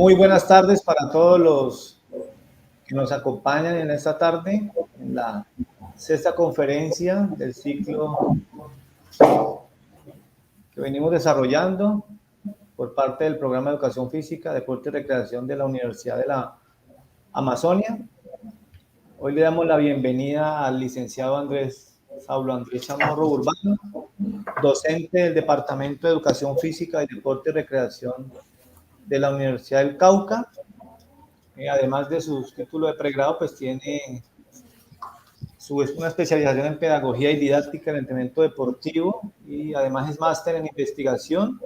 Muy buenas tardes para todos los que nos acompañan en esta tarde, en la sexta conferencia del ciclo que venimos desarrollando por parte del programa de Educación Física, Deporte y Recreación de la Universidad de la Amazonia. Hoy le damos la bienvenida al licenciado Saulo Andrés Chamorro Urbano, docente del Departamento de Educación Física, Deporte y Recreación de la Universidad del Cauca. Además de sus títulos de pregrado, pues tiene una especialización en Pedagogía y Didáctica en Entrenamiento Deportivo y además es máster en Investigación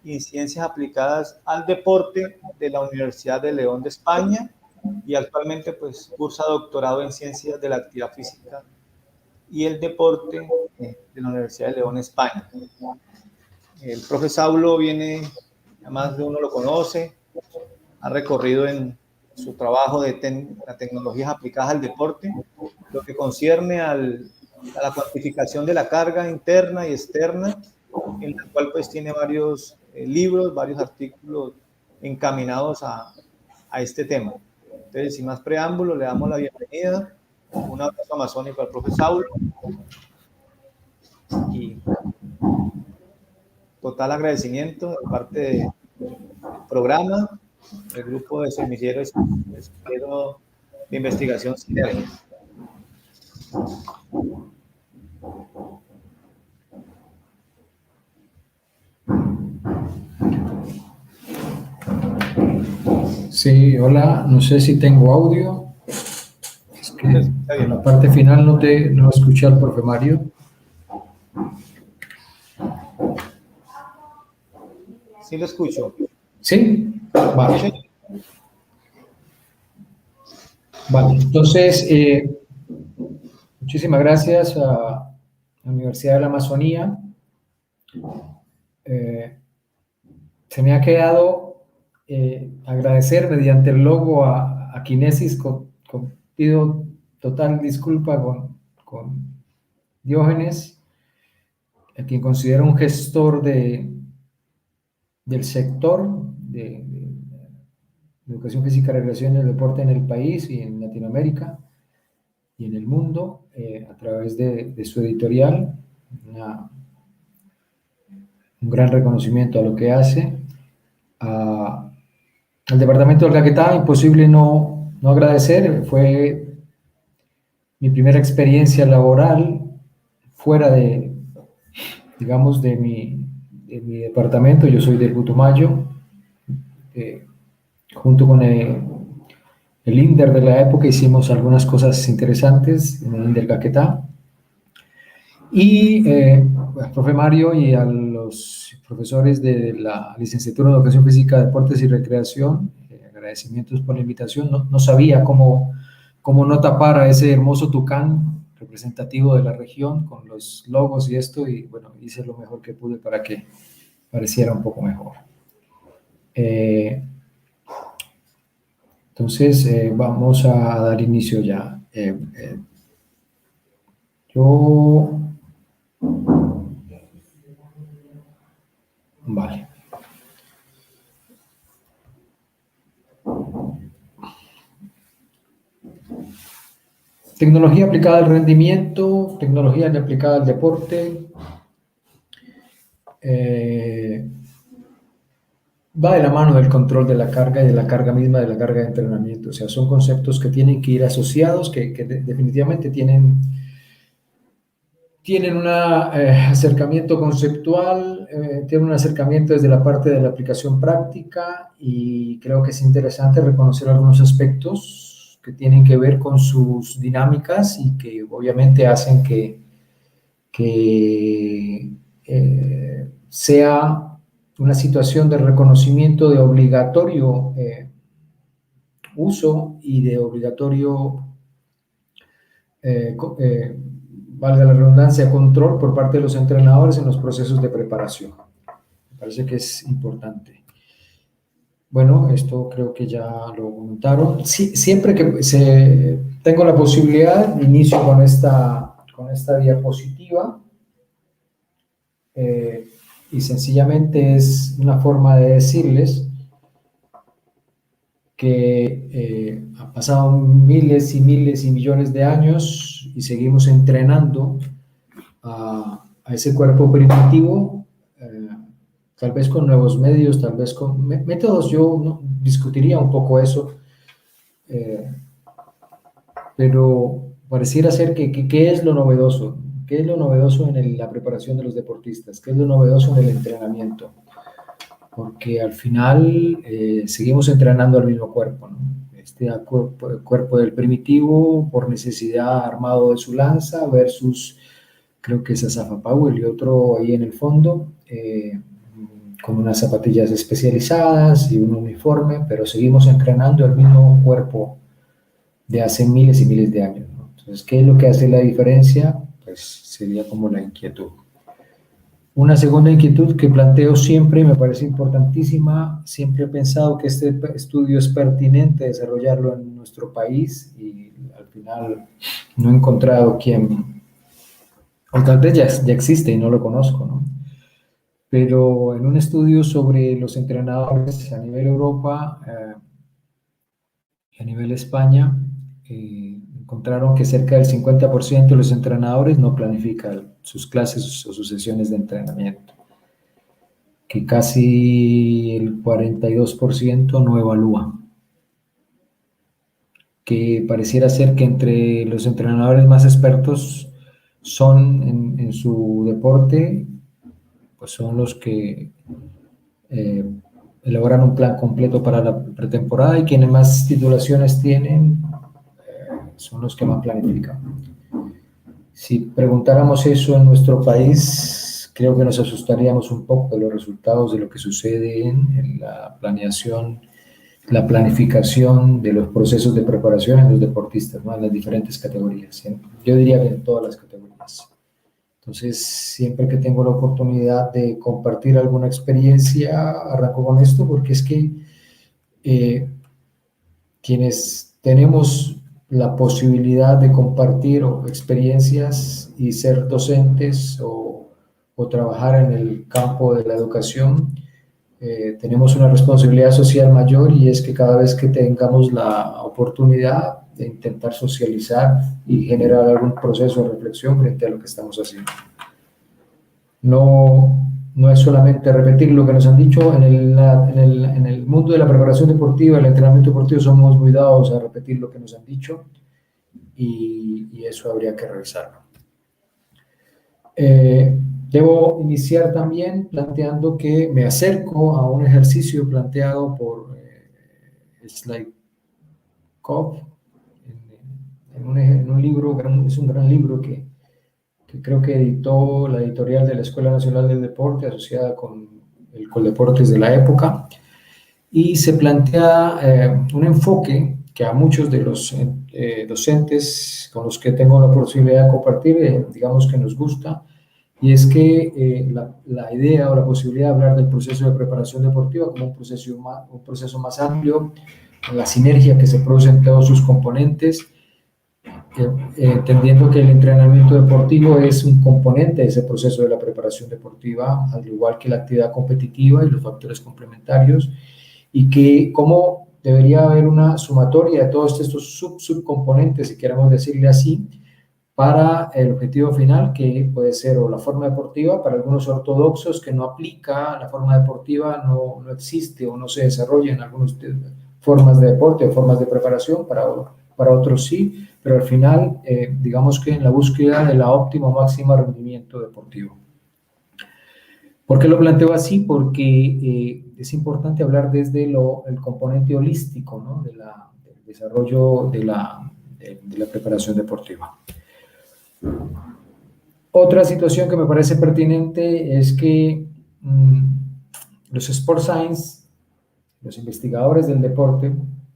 y Ciencias Aplicadas al Deporte de la Universidad de León de España y actualmente pues cursa doctorado en Ciencias de la Actividad Física y el Deporte de la Universidad de León, España. El profe Saulo viene, además de uno lo conoce, ha recorrido en su trabajo de las tecnologías aplicadas al deporte, lo que concierne a la cuantificación de la carga interna y externa, en la cual pues tiene varios libros, varios artículos encaminados a este tema. Entonces, sin más preámbulo, le damos la bienvenida, un abrazo amazónico al profe Saulo y total agradecimiento de parte del programa, el grupo de semilleros de investigación Sinergia. Sí, hola, no sé si tengo audio. Es que en la parte final no escuché al profe Mario. Sí lo escucho. ¿Sí? Vale. Vale, entonces, muchísimas gracias a la Universidad de la Amazonía. Se me ha quedado agradecer mediante el logo a Kinesis, pido total disculpa con Diógenes, a quien considero un gestor del sector de educación física, recreación y el deporte en el país y en Latinoamérica y en el mundo, a través de su editorial. Un gran reconocimiento a lo que hace. Al departamento del Caquetá, imposible no agradecer. Fue mi primera experiencia laboral fuera digamos, de mi departamento. Yo soy del Putumayo, junto con el INDER de la época hicimos algunas cosas interesantes en el INDER Caquetá. Y al profe Mario y a los profesores de la licenciatura en Educación Física, Deportes y Recreación, agradecimientos por la invitación. No sabía cómo no tapar a ese hermoso tucán representativo de la región con los logos y esto, y bueno, hice lo mejor que pude para que pareciera un poco mejor. Entonces, vamos a dar inicio ya. Vale. Tecnología aplicada al rendimiento, tecnología aplicada al deporte. Va de la mano del control de la carga y de la carga misma de la carga de entrenamiento. O sea, son conceptos que tienen que ir asociados, que definitivamente tienen un acercamiento conceptual, tienen un acercamiento desde la parte de la aplicación práctica, y creo que es interesante reconocer algunos aspectos que tienen que ver con sus dinámicas y que obviamente hacen que sea una situación de reconocimiento de obligatorio uso y de obligatorio, valga la redundancia, control por parte de los entrenadores en los procesos de preparación. Me parece que es importante. Bueno, esto creo que ya lo comentaron. Sí, siempre que tengo la posibilidad, inicio con esta diapositiva. Y sencillamente es una forma de decirles que han pasado miles y miles y millones de años y seguimos entrenando a ese cuerpo primitivo, tal vez con nuevos medios, tal vez con métodos. Yo no, discutiría un poco eso, pero pareciera ser que ¿qué es lo novedoso? ¿Qué es lo novedoso en la preparación de los deportistas? ¿Qué es lo novedoso en el entrenamiento? Porque al final seguimos entrenando al mismo cuerpo, ¿no? Este cuerpo del primitivo por necesidad armado de su lanza versus, creo que es Asafa Powell y otro ahí en el fondo, con unas zapatillas especializadas y un uniforme, pero seguimos entrenando el mismo cuerpo de hace miles y miles de años, ¿no? Entonces, ¿qué es lo que hace la diferencia? Pues sería como la inquietud. Una segunda inquietud que planteo siempre y me parece importantísima, siempre he pensado que este estudio es pertinente desarrollarlo en nuestro país y al final no he encontrado quién, o tal vez ya existe y no lo conozco, ¿no? Pero en un estudio sobre los entrenadores a nivel Europa y a nivel España, encontraron que cerca del 50% de los entrenadores no planifican sus clases o sus sesiones de entrenamiento, que casi el 42% no evalúa, que pareciera ser que entre los entrenadores más expertos son en su deporte, pues son los que elaboran un plan completo para la pretemporada y quienes más titulaciones tienen son los que más planifican. Si preguntáramos eso en nuestro país, creo que nos asustaríamos un poco de los resultados de lo que sucede en la planeación, la planificación de los procesos de preparación en los deportistas, ¿no? En las diferentes categorías. Yo diría que en todas las categorías. Entonces, siempre que tengo la oportunidad de compartir alguna experiencia, arranco con esto, porque es que quienes tenemos la posibilidad de compartir experiencias y ser docentes o trabajar en el campo de la educación, tenemos una responsabilidad social mayor y es que cada vez que tengamos la oportunidad de intentar socializar y generar algún proceso de reflexión frente a lo que estamos haciendo. No es solamente repetir lo que nos han dicho. En el mundo de la preparación deportiva, el entrenamiento deportivo, somos muy dados a repetir lo que nos han dicho y eso habría que revisarlo. Debo iniciar también planteando que me acerco a un ejercicio planteado por Slyakov en un libro, es un gran libro que creo que editó la editorial de la Escuela Nacional del Deporte, asociada con el Coldeportes de la época, y se plantea un enfoque que a muchos de los docentes con los que tengo la posibilidad de compartir, digamos que nos gusta, y es que la idea o la posibilidad de hablar del proceso de preparación deportiva como un proceso más amplio, la sinergia que se produce en todos sus componentes, entendiendo que el entrenamiento deportivo es un componente de ese proceso de la preparación deportiva, al igual que la actividad competitiva y los factores complementarios, y que cómo debería haber una sumatoria de todos estos subcomponentes, si queremos decirle así, para el objetivo final, que puede ser o la forma deportiva. Para algunos ortodoxos que no aplica la forma deportiva, no existe o no se desarrolla en algunas formas de deporte o formas de preparación, para otros sí, pero al final, digamos que en la búsqueda de la óptima máxima rendimiento deportivo. ¿Por qué lo planteo así? Porque es importante hablar desde el componente holístico, ¿no? Del desarrollo de la preparación deportiva. Otra situación que me parece pertinente es que los Sport Science, los investigadores del deporte,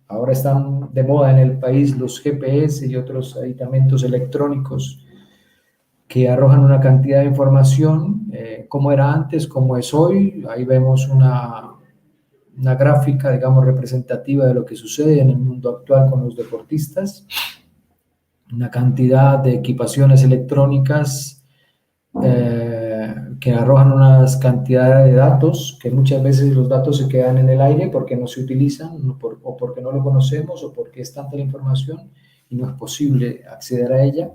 ahora están de moda en el país los GPS y otros aditamentos electrónicos que arrojan una cantidad de información, como era antes, como es hoy. Ahí vemos una gráfica, digamos, representativa de lo que sucede en el mundo actual con los deportistas. Una cantidad de equipaciones electrónicas que arrojan unas cantidades de datos, que muchas veces los datos se quedan en el aire porque no se utilizan, o porque no lo conocemos, o porque es tanta la información y no es posible acceder a ella.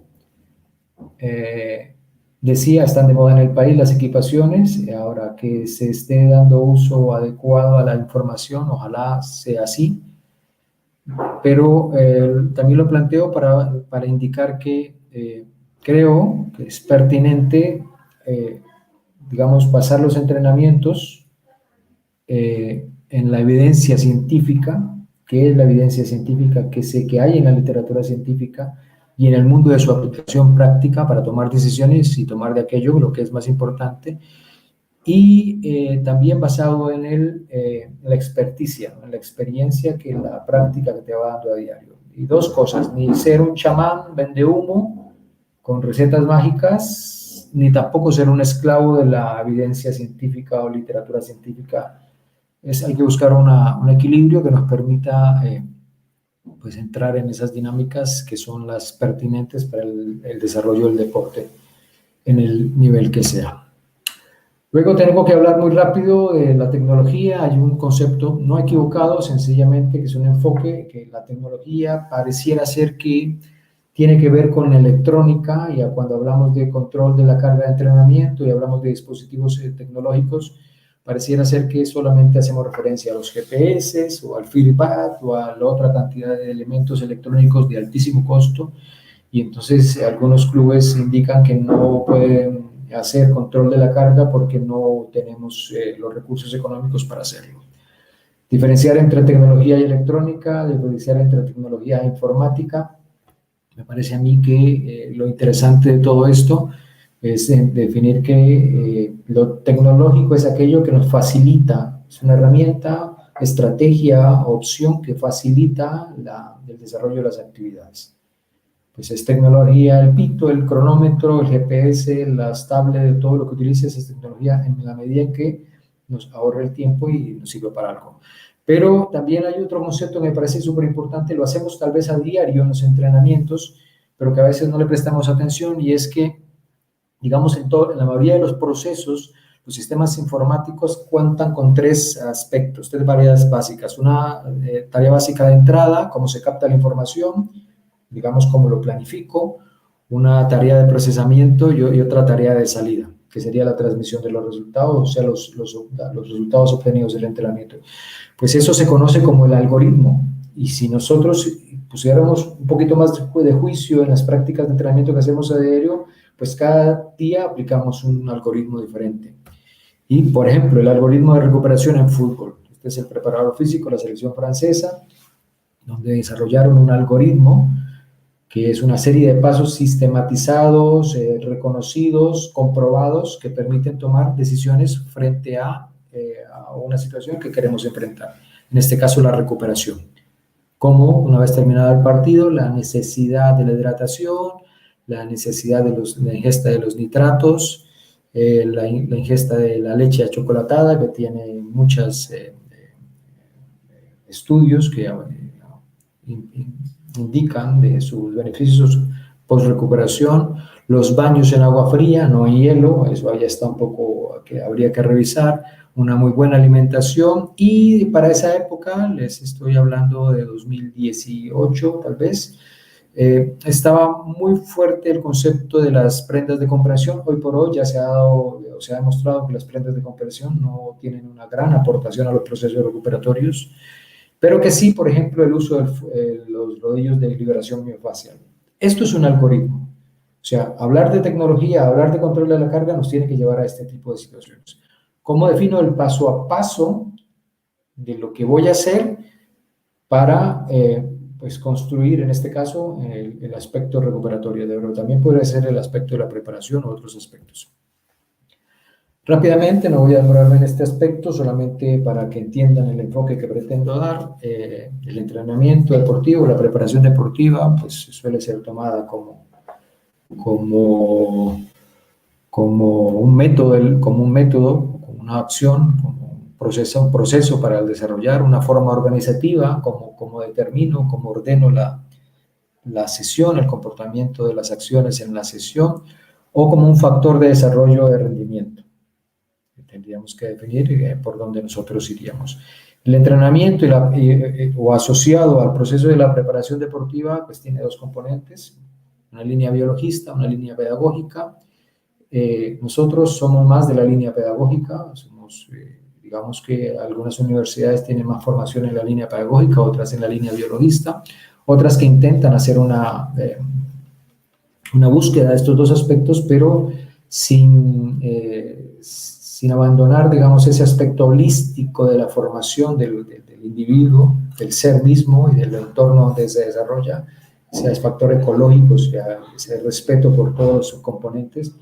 Decía, están de moda en el país las equipaciones, ahora que se esté dando uso adecuado a la información, ojalá sea así, pero también lo planteo para indicar que creo que es pertinente, digamos, basar los entrenamientos en la evidencia científica. ¿Qué es la evidencia científica? Que sé que hay en la literatura científica y en el mundo de su aplicación práctica para tomar decisiones y tomar de aquello lo que es más importante, y también basado en la experticia, en la experiencia que la práctica que te va dando a diario. Y dos cosas, ni ser un chamán vende humo con recetas mágicas, ni tampoco ser un esclavo de la evidencia científica o literatura científica. Hay que buscar un equilibrio que nos permita pues entrar en esas dinámicas que son las pertinentes para el desarrollo del deporte en el nivel que sea. Luego tengo que hablar muy rápido de la tecnología. Hay un concepto no equivocado, sencillamente, que es un enfoque que la tecnología pareciera ser que tiene que ver con electrónica, y cuando hablamos de control de la carga de entrenamiento y hablamos de dispositivos tecnológicos, pareciera ser que solamente hacemos referencia a los GPS o al feedback o a la otra cantidad de elementos electrónicos de altísimo costo, y entonces algunos clubes indican que no pueden hacer control de la carga porque no tenemos los recursos económicos para hacerlo. Diferenciar entre tecnología y electrónica, diferenciar entre tecnología e informática. Me parece a mí que lo interesante de todo esto es definir que lo tecnológico es aquello que nos facilita, es una herramienta, estrategia, opción que facilita el desarrollo de las actividades. Pues es tecnología, el pito, el cronómetro, el GPS, las tablets, todo lo que utilices es tecnología en la medida en que nos ahorra el tiempo y nos sirve para algo. Pero también hay otro concepto que me parece súper importante, lo hacemos tal vez a diario en los entrenamientos, pero que a veces no le prestamos atención, y es que, digamos, en la mayoría de los procesos, los sistemas informáticos cuentan con tres aspectos, tres variables básicas. Una tarea básica de entrada, cómo se capta la información, digamos, cómo lo planifico, una tarea de procesamiento y otra tarea de salida, que sería la transmisión de los resultados, o sea, los resultados obtenidos del entrenamiento. Pues eso se conoce como el algoritmo, y si nosotros pusiéramos un poquito más de juicio en las prácticas de entrenamiento que hacemos a diario, pues cada día aplicamos un algoritmo diferente. Y, por ejemplo, el algoritmo de recuperación en fútbol. Este es el preparador físico de la selección francesa, donde desarrollaron un algoritmo que es una serie de pasos sistematizados, reconocidos, comprobados, que permiten tomar decisiones frente a una situación que queremos enfrentar. En este caso, la recuperación. Como, una vez terminado el partido, la necesidad de la hidratación, la necesidad de la ingesta de los nitratos, la ingesta de la leche achocolatada, que tiene muchos estudios que indican de sus beneficios post-recuperación, los baños en agua fría, no en hielo, eso ya está un poco que habría que revisar, una muy buena alimentación, y para esa época, les estoy hablando de 2018 tal vez, estaba muy fuerte el concepto de las prendas de compresión. Hoy por hoy ya se ha demostrado que las prendas de compresión no tienen una gran aportación a los procesos recuperatorios, pero que sí, por ejemplo, el uso de los rodillos de liberación miofascial. Esto es un algoritmo. O sea, hablar de tecnología, hablar de control de la carga nos tiene que llevar a este tipo de situaciones. ¿Cómo defino el paso a paso de lo que voy a hacer para pues construir, en este caso, el aspecto recuperatorio? Pero también puede ser el aspecto de la preparación o otros aspectos. Rápidamente, no voy a demorarme en este aspecto, solamente para que entiendan el enfoque que pretendo dar. El entrenamiento deportivo, la preparación deportiva, pues suele ser tomada como un método, como una acción, como un proceso para desarrollar una forma organizativa, como determino, como ordeno la sesión, el comportamiento de las acciones en la sesión, o como un factor de desarrollo de rendimiento. Tendríamos que definir por dónde nosotros iríamos. El entrenamiento o asociado al proceso de la preparación deportiva, pues tiene dos componentes, una línea biologista, una línea pedagógica. Nosotros somos más de la línea pedagógica, digamos que algunas universidades tienen más formación en la línea pedagógica, otras en la línea biologista, otras que intentan hacer una búsqueda de estos dos aspectos, pero sin abandonar, digamos, ese aspecto holístico de la formación del individuo, del ser mismo y del entorno donde se desarrolla, sea ese factor ecológico, sea ese respeto por todos sus componentes.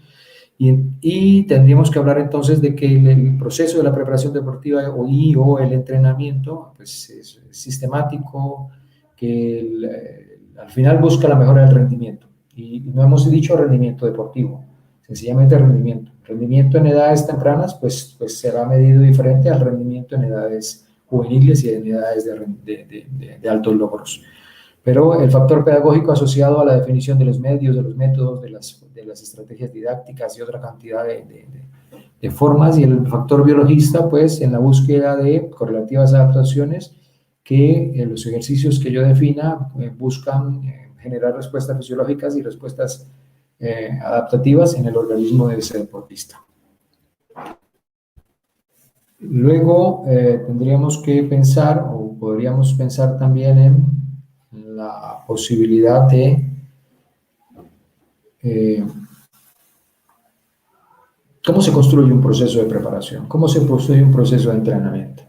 Y tendríamos que hablar entonces de que el proceso de la preparación deportiva o el entrenamiento pues es sistemático, que al final busca la mejora del rendimiento. Y no hemos dicho rendimiento deportivo, sencillamente rendimiento. Rendimiento en edades tempranas pues será medido diferente al rendimiento en edades juveniles y en edades de altos logros. Pero el factor pedagógico asociado a la definición de los medios, de los métodos, de las estrategias didácticas y otra cantidad de formas, y el factor biologista, pues, en la búsqueda de correlativas adaptaciones que los ejercicios que yo defina buscan generar respuestas fisiológicas y respuestas adaptativas en el organismo de ese deportista. Luego tendríamos que pensar, o podríamos pensar también en la posibilidad de cómo se construye un proceso de preparación, cómo se construye un proceso de entrenamiento.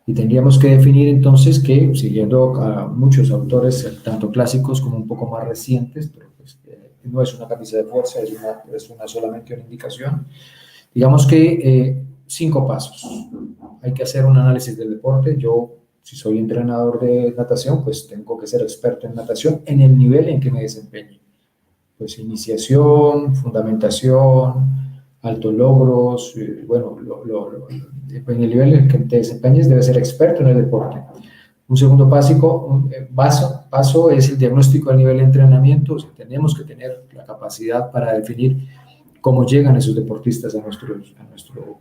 Y tendríamos que definir entonces que, siguiendo a muchos autores, tanto clásicos como un poco más recientes, pero pues, no es una camisa de fuerza, es solamente una indicación, digamos que 5 pasos. Hay que hacer un análisis del deporte. Yo, si soy entrenador de natación, pues tengo que ser experto en natación en el nivel en que me desempeñe. Pues iniciación, fundamentación, altos logros, bueno, en el nivel en que te desempeñes debes ser experto en el deporte. Un segundo paso es el diagnóstico del nivel de entrenamiento. O sea, tenemos que tener la capacidad para definir cómo llegan esos deportistas a nuestro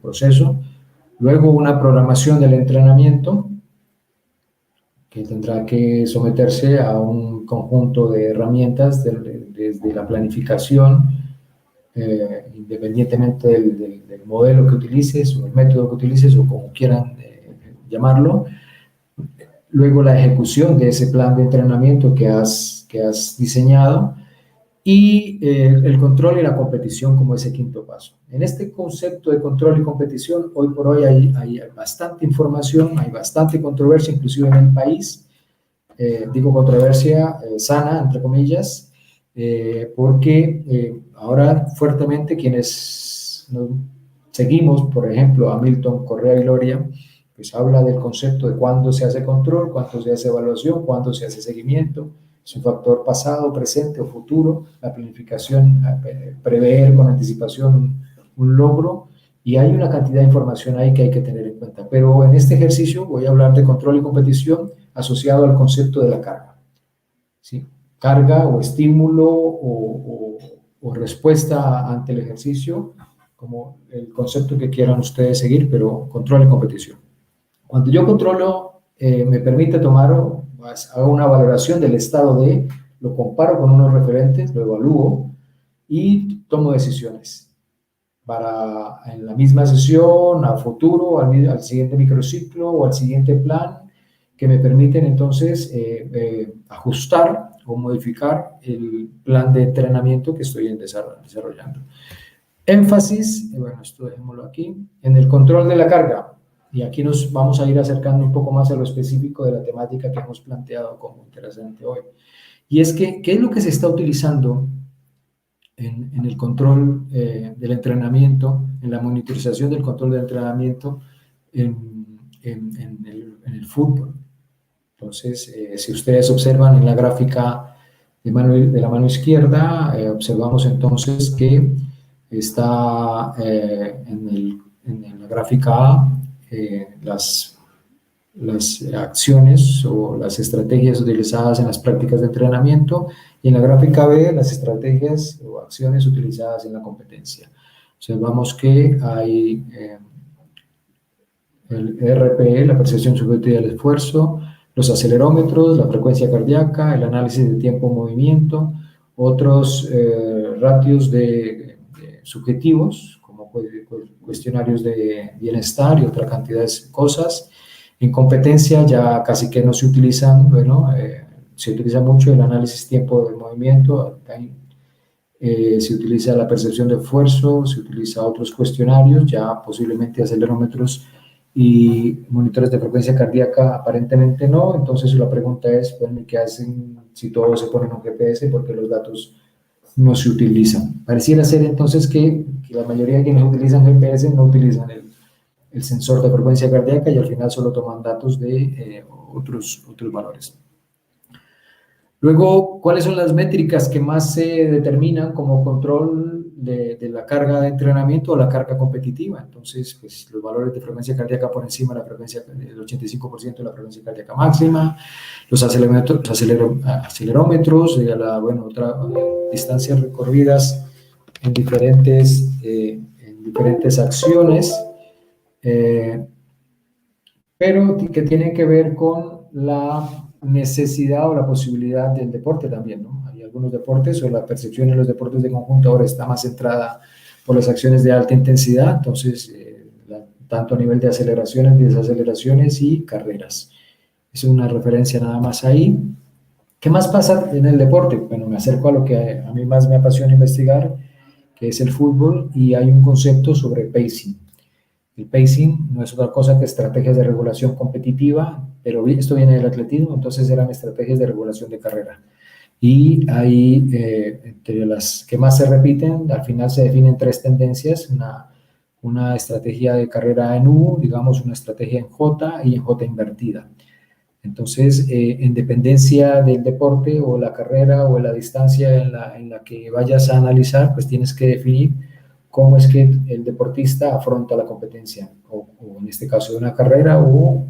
proceso. Luego, una programación del entrenamiento que tendrá que someterse a un conjunto de herramientas desde la planificación, independientemente del modelo que utilices o el método que utilices o como quieran llamarlo. Luego, la ejecución de ese plan de entrenamiento que has diseñado, y el control y la competición como ese quinto paso. En este concepto de control y competición, hoy por hoy hay bastante información, hay bastante controversia, inclusive en el país. Digo controversia sana, entre comillas, porque ahora fuertemente quienes seguimos, por ejemplo, a Milton Correa Gloria, pues habla del concepto de cuándo se hace control, cuándo se hace evaluación, cuándo se hace seguimiento. Es un factor pasado, presente o futuro. La planificación, prever con anticipación un logro, y hay una cantidad de información ahí que hay que tener en cuenta. Pero en este ejercicio voy a hablar de control y competición asociado al concepto de la carga. ¿Sí? Carga o estímulo o respuesta ante el ejercicio, como el concepto que quieran ustedes seguir, pero control y competición. Cuando yo controlo, me permite tomar, hago una valoración del estado lo comparo con unos referentes, lo evalúo y tomo decisiones para en la misma sesión, a futuro, al siguiente microciclo o al siguiente plan, que me permiten entonces ajustar o modificar el plan de entrenamiento que estoy desarrollando. Énfasis, bueno, esto dejémoslo aquí, en el control de la carga. Y aquí nos vamos a ir acercando un poco más a lo específico de la temática que hemos planteado como interesante hoy. Y es que, ¿qué es lo que se está utilizando en el control del entrenamiento, en la monitorización del control del entrenamiento en el fútbol? Entonces, si ustedes observan en la gráfica de la mano izquierda, observamos entonces que está en la gráfica A, las acciones o las estrategias utilizadas en las prácticas de entrenamiento, y en la gráfica B las estrategias o acciones utilizadas en la competencia. Observamos que hay el RPE, la percepción subjetiva del esfuerzo, los acelerómetros, la frecuencia cardíaca, el análisis de tiempo-movimiento, otros ratios subjetivos, como cuestionarios de bienestar y otra cantidad de cosas. En competencia ya casi que no se utilizan, bueno, se utiliza mucho el análisis tiempo de movimiento, se utiliza la percepción de esfuerzo, se utiliza otros cuestionarios, ya posiblemente acelerómetros y monitores de frecuencia cardíaca aparentemente no. Entonces la pregunta es, bueno, ¿qué hacen si todos se ponen un GPS? Porque los datos no se utilizan. Pareciera ser entonces que la mayoría de quienes utilizan GPS no utilizan el sensor de frecuencia cardíaca y al final solo toman datos de otros valores. Luego, ¿cuáles son las métricas que más se determinan como control de la carga de entrenamiento o la carga competitiva? Entonces, pues los valores de frecuencia cardíaca por encima de la frecuencia del 85% de la frecuencia cardíaca máxima, los acelerómetros, otras distancias recorridas en diferentes acciones, pero que tienen que ver con la necesidad o la posibilidad del deporte también, ¿no? Hay algunos deportes o la percepción en los deportes de conjunto ahora está más centrada por las acciones de alta intensidad, entonces tanto a nivel de aceleraciones, desaceleraciones y carreras. Es una referencia nada más ahí. ¿Qué más pasa en el deporte? Bueno, me acerco a lo que a mí más me apasiona investigar, que es el fútbol, y hay un concepto sobre pacing. El pacing no es otra cosa que estrategias de regulación competitiva, pero esto viene del atletismo, entonces eran estrategias de regulación de carrera. Y ahí, entre las que más se repiten, al final se definen tres tendencias: una estrategia de carrera en U, digamos una estrategia en J y en J invertida. Entonces, en dependencia del deporte o la carrera o la distancia en la que vayas a analizar, pues tienes que definir cómo es que el deportista afronta la competencia, o en este caso de una carrera, o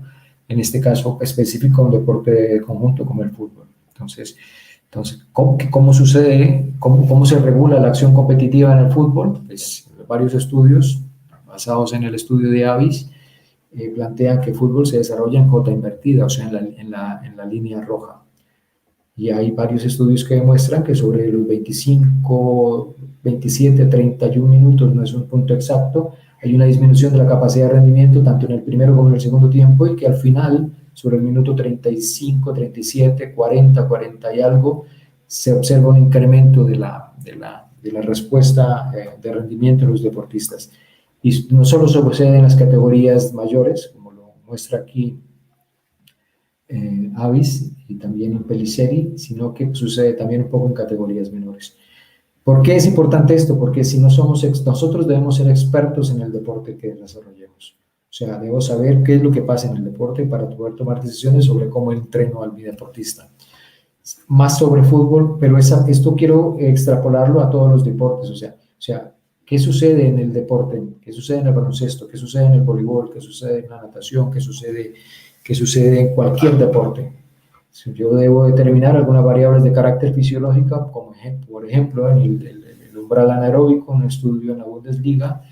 en este caso específico un deporte de conjunto como el fútbol. Entonces ¿cómo sucede, cómo se regula la acción competitiva en el fútbol? Pues varios estudios basados en el estudio de Avis plantean que el fútbol se desarrolla en J invertida, o sea, en la línea roja. Y hay varios estudios que demuestran que sobre los 25, 27, 31 minutos, no es un punto exacto, hay una disminución de la capacidad de rendimiento tanto en el primero como en el segundo tiempo, y que al final, sobre el minuto 35, 37, 40, 40 y algo, se observa un incremento de la respuesta de rendimiento de los deportistas. Y no solo sucede en las categorías mayores, como lo muestra aquí Avis y también en Pelliceri, sino que sucede también un poco en categorías menores. ¿Por qué es importante esto? Porque si no somos nosotros debemos ser expertos en el deporte que desarrollemos. O sea, debo saber qué es lo que pasa en el deporte para poder tomar decisiones sobre cómo entreno a mi deportista. Más sobre fútbol, pero esto quiero extrapolarlo a todos los deportes. O sea, ¿qué sucede en el deporte? ¿Qué sucede en el baloncesto? ¿Qué sucede en el voleibol? ¿Qué sucede en la natación? ¿Qué sucede en cualquier deporte? Yo debo determinar algunas variables de carácter fisiológico, como por ejemplo el umbral anaeróbico. Un estudio en la Bundesliga,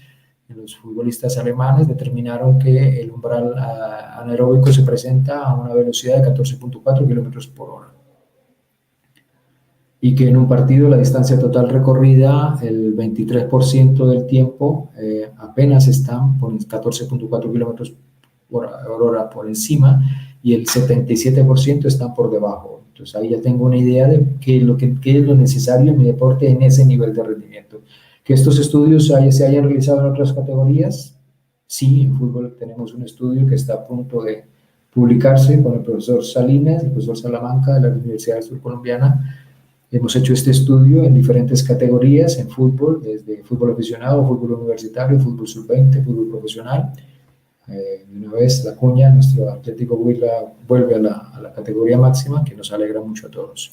en los futbolistas alemanes determinaron que el umbral anaeróbico se presenta a una velocidad de 14.4 kilómetros por hora. Y que en un partido la distancia total recorrida, el 23% del tiempo apenas están por 14.4 kilómetros por hora por encima, y el 77% están por debajo. Entonces ahí ya tengo una idea de qué es lo necesario en mi deporte en ese nivel de rendimiento. Que estos estudios se hayan realizado en otras categorías, sí. En fútbol tenemos un estudio que está a punto de publicarse con el profesor Salinas, el profesor Salamanca de la Universidad Surcolombiana. Hemos hecho este estudio en diferentes categorías en fútbol, desde fútbol aficionado, fútbol universitario, fútbol sub-20, fútbol profesional. De una vez la cuña, nuestro Atlético Huila vuelve a la categoría máxima, que nos alegra mucho a todos.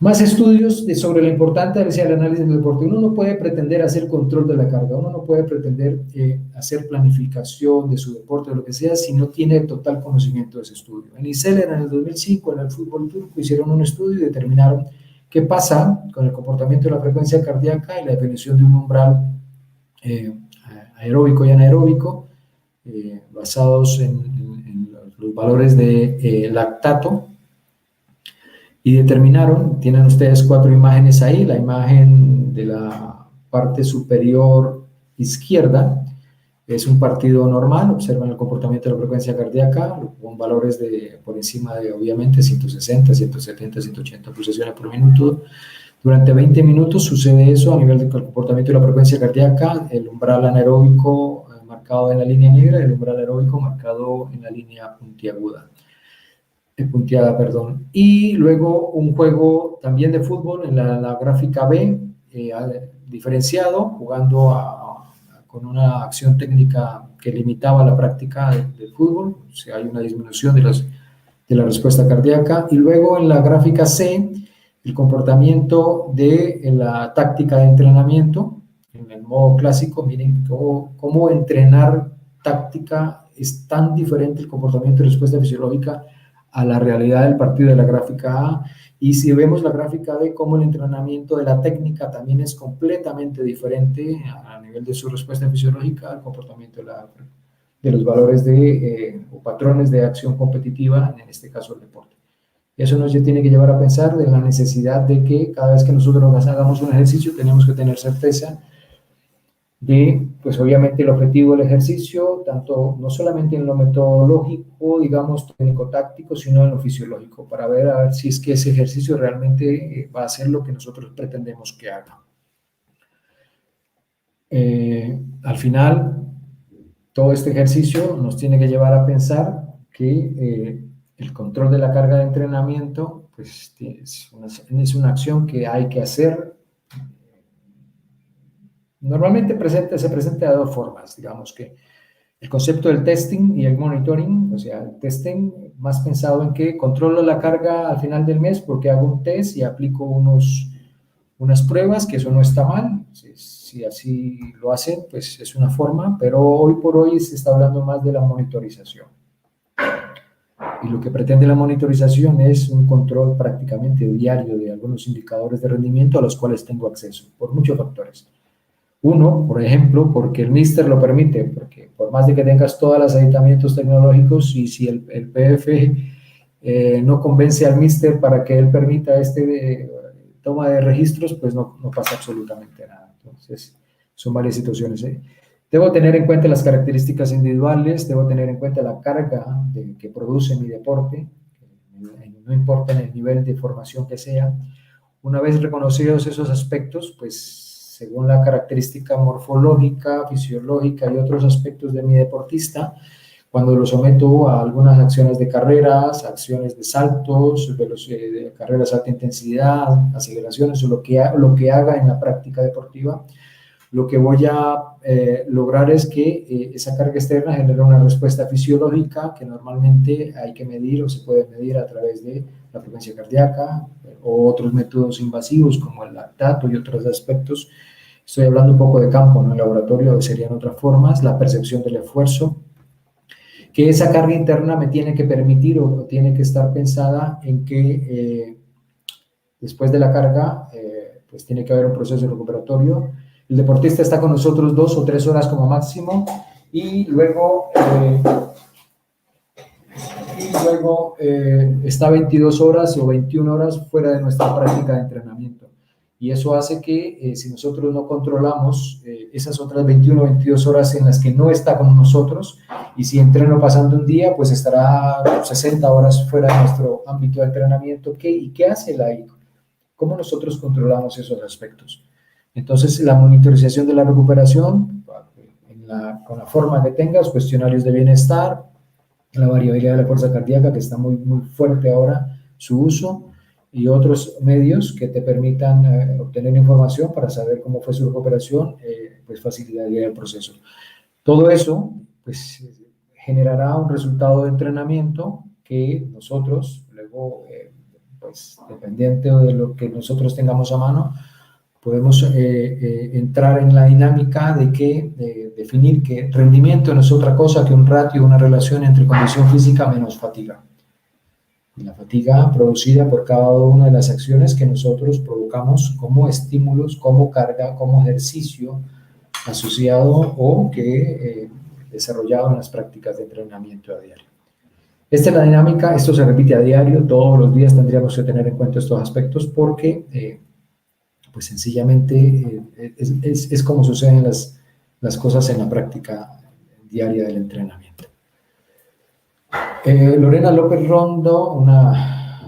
Más estudios sobre la importancia del análisis del deporte. Uno no puede pretender hacer control de la carga, uno no puede pretender hacer planificación de su deporte o lo que sea si no tiene total conocimiento de ese estudio. En Iseler, en el 2005, en el fútbol turco, hicieron un estudio y determinaron qué pasa con el comportamiento de la frecuencia cardíaca y la definición de un umbral aeróbico y anaeróbico basados en los valores de lactato. Y determinaron, tienen ustedes 4 imágenes ahí, la imagen de la parte superior izquierda es un partido normal, observan el comportamiento de la frecuencia cardíaca con valores por encima de, obviamente, 160, 170, 180 pulsaciones por minuto. Durante 20 minutos sucede eso a nivel del comportamiento de la frecuencia cardíaca, el umbral anaeróbico marcado en la línea negra y el umbral aeróbico marcado en la línea puntiaguda. Punteada. Y luego un juego también de fútbol en la gráfica B, diferenciado, jugando con una acción técnica que limitaba la práctica de fútbol, o sea, hay una disminución de la respuesta cardíaca. Y luego en la gráfica C, el comportamiento de la táctica de entrenamiento, en el modo clásico. Miren cómo entrenar táctica es tan diferente el comportamiento de respuesta fisiológica a la realidad del partido de la gráfica A, y si vemos la gráfica B, cómo el entrenamiento de la técnica también es completamente diferente a nivel de su respuesta fisiológica al comportamiento de los valores o patrones de acción competitiva, en este caso el deporte. Eso nos tiene que llevar a pensar de la necesidad de que cada vez que nosotros hagamos un ejercicio tenemos que tener certeza de, pues obviamente el objetivo del ejercicio, tanto no solamente en lo metodológico, digamos, técnico-táctico, sino en lo fisiológico, para ver a ver si es que ese ejercicio realmente va a hacer lo que nosotros pretendemos que haga. Al final, todo este ejercicio nos tiene que llevar a pensar que el control de la carga de entrenamiento, pues es una acción que hay que hacer. Normalmente se presenta de 2 formas, digamos que el concepto del testing y el monitoring, o sea, el testing más pensado en que controlo la carga al final del mes porque hago un test y aplico unas pruebas, que eso no está mal, si así lo hacen, pues es una forma, pero hoy por hoy se está hablando más de la monitorización. Y lo que pretende la monitorización es un control prácticamente diario de algunos indicadores de rendimiento a los cuales tengo acceso, por muchos factores. Uno, por ejemplo, porque el MISTER lo permite, porque por más de que tengas todos los aditamientos tecnológicos y si el PF no convence al MISTER para que él permita toma de registros, pues no pasa absolutamente nada. Entonces, son varias situaciones. Debo tener en cuenta las características individuales, debo tener en cuenta la carga que produce mi deporte, no importa en el nivel de formación que sea. Una vez reconocidos esos aspectos, pues según la característica morfológica, fisiológica y otros aspectos de mi deportista, cuando lo someto a algunas acciones de carreras, acciones de saltos, de carreras a alta intensidad, aceleraciones o lo que haga en la práctica deportiva, lo que voy a lograr es que esa carga externa genere una respuesta fisiológica que normalmente hay que medir o se puede medir a través de la frecuencia cardíaca o otros métodos invasivos como el lactato y otros aspectos. Estoy hablando un poco de campo, ¿no? En el laboratorio serían otras formas, la percepción del esfuerzo, que esa carga interna me tiene que permitir o tiene que estar pensada en que después de la carga, pues tiene que haber un proceso recuperatorio. El deportista está con nosotros 2 o 3 horas como máximo y luego está 22 horas o 21 horas fuera de nuestra práctica de entrenamiento. Y eso hace que si nosotros no controlamos esas otras 21 o 22 horas en las que no está con nosotros, y si entreno pasando un día, pues estará 60 horas fuera de nuestro ámbito de entrenamiento. ¿Y qué hace la ICO? ¿Cómo nosotros controlamos esos aspectos? Entonces, la monitorización de la recuperación, con la forma que tengas, cuestionarios de bienestar, la variabilidad de la fuerza cardíaca, que está muy, muy fuerte ahora su uso, y otros medios que te permitan obtener información para saber cómo fue su recuperación, pues facilitaría el proceso. Todo eso, pues, generará un resultado de entrenamiento que nosotros luego pues dependiente de lo que nosotros tengamos a mano, podemos entrar en la dinámica de definir que rendimiento no es otra cosa que un ratio, una relación entre condición física menos fatiga. Y la fatiga producida por cada una de las acciones que nosotros provocamos como estímulos, como carga, como ejercicio asociado o que desarrollado en las prácticas de entrenamiento a diario. Esta es la dinámica, esto se repite a diario, todos los días tendríamos que tener en cuenta estos aspectos porque pues sencillamente es como suceden las cosas en la práctica diaria del entrenamiento. Lorena López Rondo, una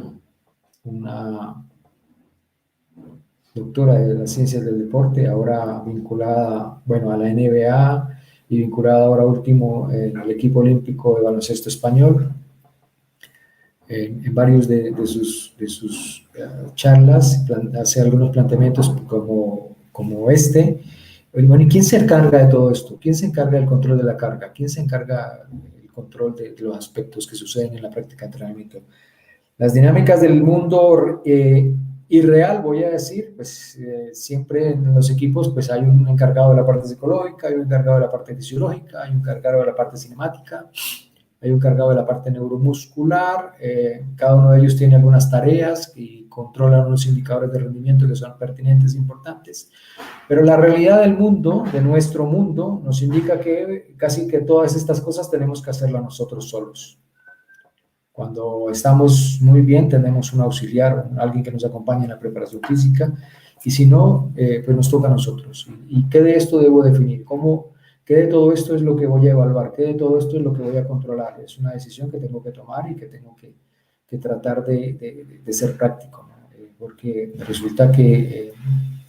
doctora de las ciencias del deporte, ahora vinculada, bueno, a la NBA y vinculada ahora último al equipo olímpico de baloncesto español. En varios de sus charlas hace algunos planteamientos como este. Bueno, ¿y quién se encarga de todo esto? ¿Quién se encarga del control de la carga? ¿Quién se encarga del control de los aspectos que suceden en la práctica de entrenamiento? Las dinámicas del mundo irreal, voy a decir, pues siempre en los equipos pues hay un encargado de la parte psicológica, hay un encargado de la parte fisiológica, hay un encargado de la parte cinemática, hay un encargado de la parte neuromuscular, cada uno de ellos tiene algunas tareas y controlan unos indicadores de rendimiento que son pertinentes e importantes, pero la realidad del mundo, de nuestro mundo, nos indica que casi que todas estas cosas tenemos que hacerlas nosotros solos. Cuando estamos muy bien tenemos un auxiliar, alguien que nos acompañe en la preparación física, y si no, pues nos toca a nosotros. ¿Y qué de esto debo definir? ¿Qué de todo esto es lo que voy a evaluar? ¿Qué de todo esto es lo que voy a controlar? Es una decisión que tengo que tomar y que tengo que tratar de ser práctico, ¿no? Porque resulta que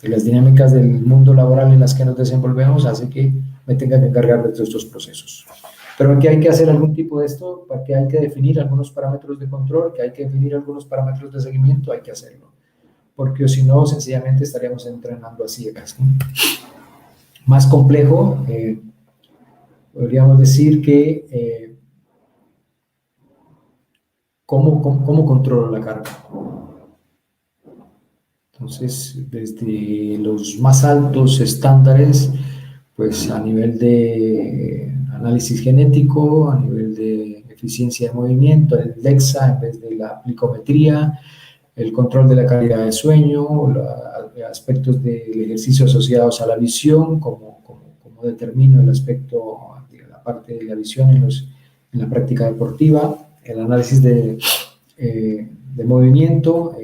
las dinámicas del mundo laboral en las que nos desenvolvemos hace que me tenga que encargar de todos estos procesos. Pero aquí hay que hacer algún tipo de esto, para que hay que definir algunos parámetros de control, que hay que definir algunos parámetros de seguimiento, hay que hacerlo. Porque si no, sencillamente estaríamos entrenando a ciegas, ¿no? Más complejo, podríamos decir que ¿cómo controlo la carga? Entonces, desde los más altos estándares, pues a nivel de análisis genético, a nivel de eficiencia de movimiento, el DEXA en vez de la plicometría, el control de la calidad de sueño, aspectos del ejercicio asociados a la visión, como determino el aspecto de la parte de la visión en la práctica deportiva, el análisis de movimiento,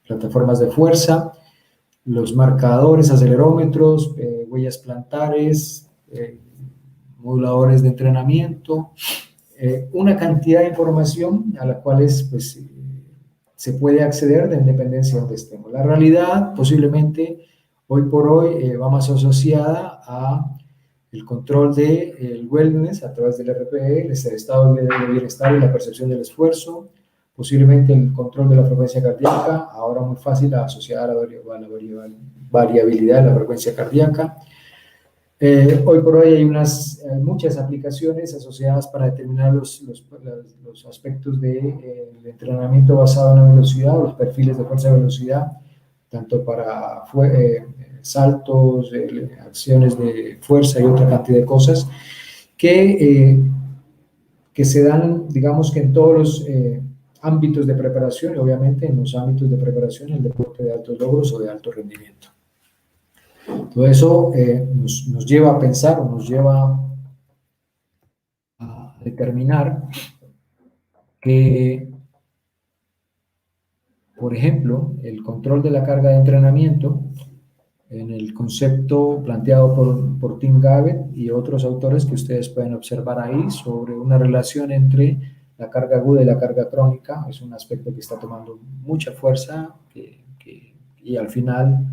plataformas de fuerza, los marcadores, acelerómetros, huellas plantares, moduladores de entrenamiento, una cantidad de información a la cual pues, se puede acceder de independencia de donde estemos. La realidad posiblemente hoy por hoy va más asociada a el control del wellness a través del RPE, el estado de bienestar y la percepción del esfuerzo, posiblemente el control de la frecuencia cardíaca, ahora muy fácil asociada a la variabilidad de la frecuencia cardíaca. Hoy por hoy hay muchas aplicaciones asociadas para determinar los aspectos de entrenamiento basado en la velocidad, los perfiles de fuerza y velocidad, tanto para saltos, acciones de fuerza y otra cantidad de cosas que se dan, digamos que en todos los ámbitos de preparación y obviamente en los ámbitos de preparación en el deporte de altos logros o de alto rendimiento. Todo eso nos lleva a pensar o nos lleva a determinar que, por ejemplo, el control de la carga de entrenamiento en el concepto planteado por Tim Gabbett y otros autores que ustedes pueden observar ahí sobre una relación entre la carga aguda y la carga crónica, es un aspecto que está tomando mucha fuerza y al final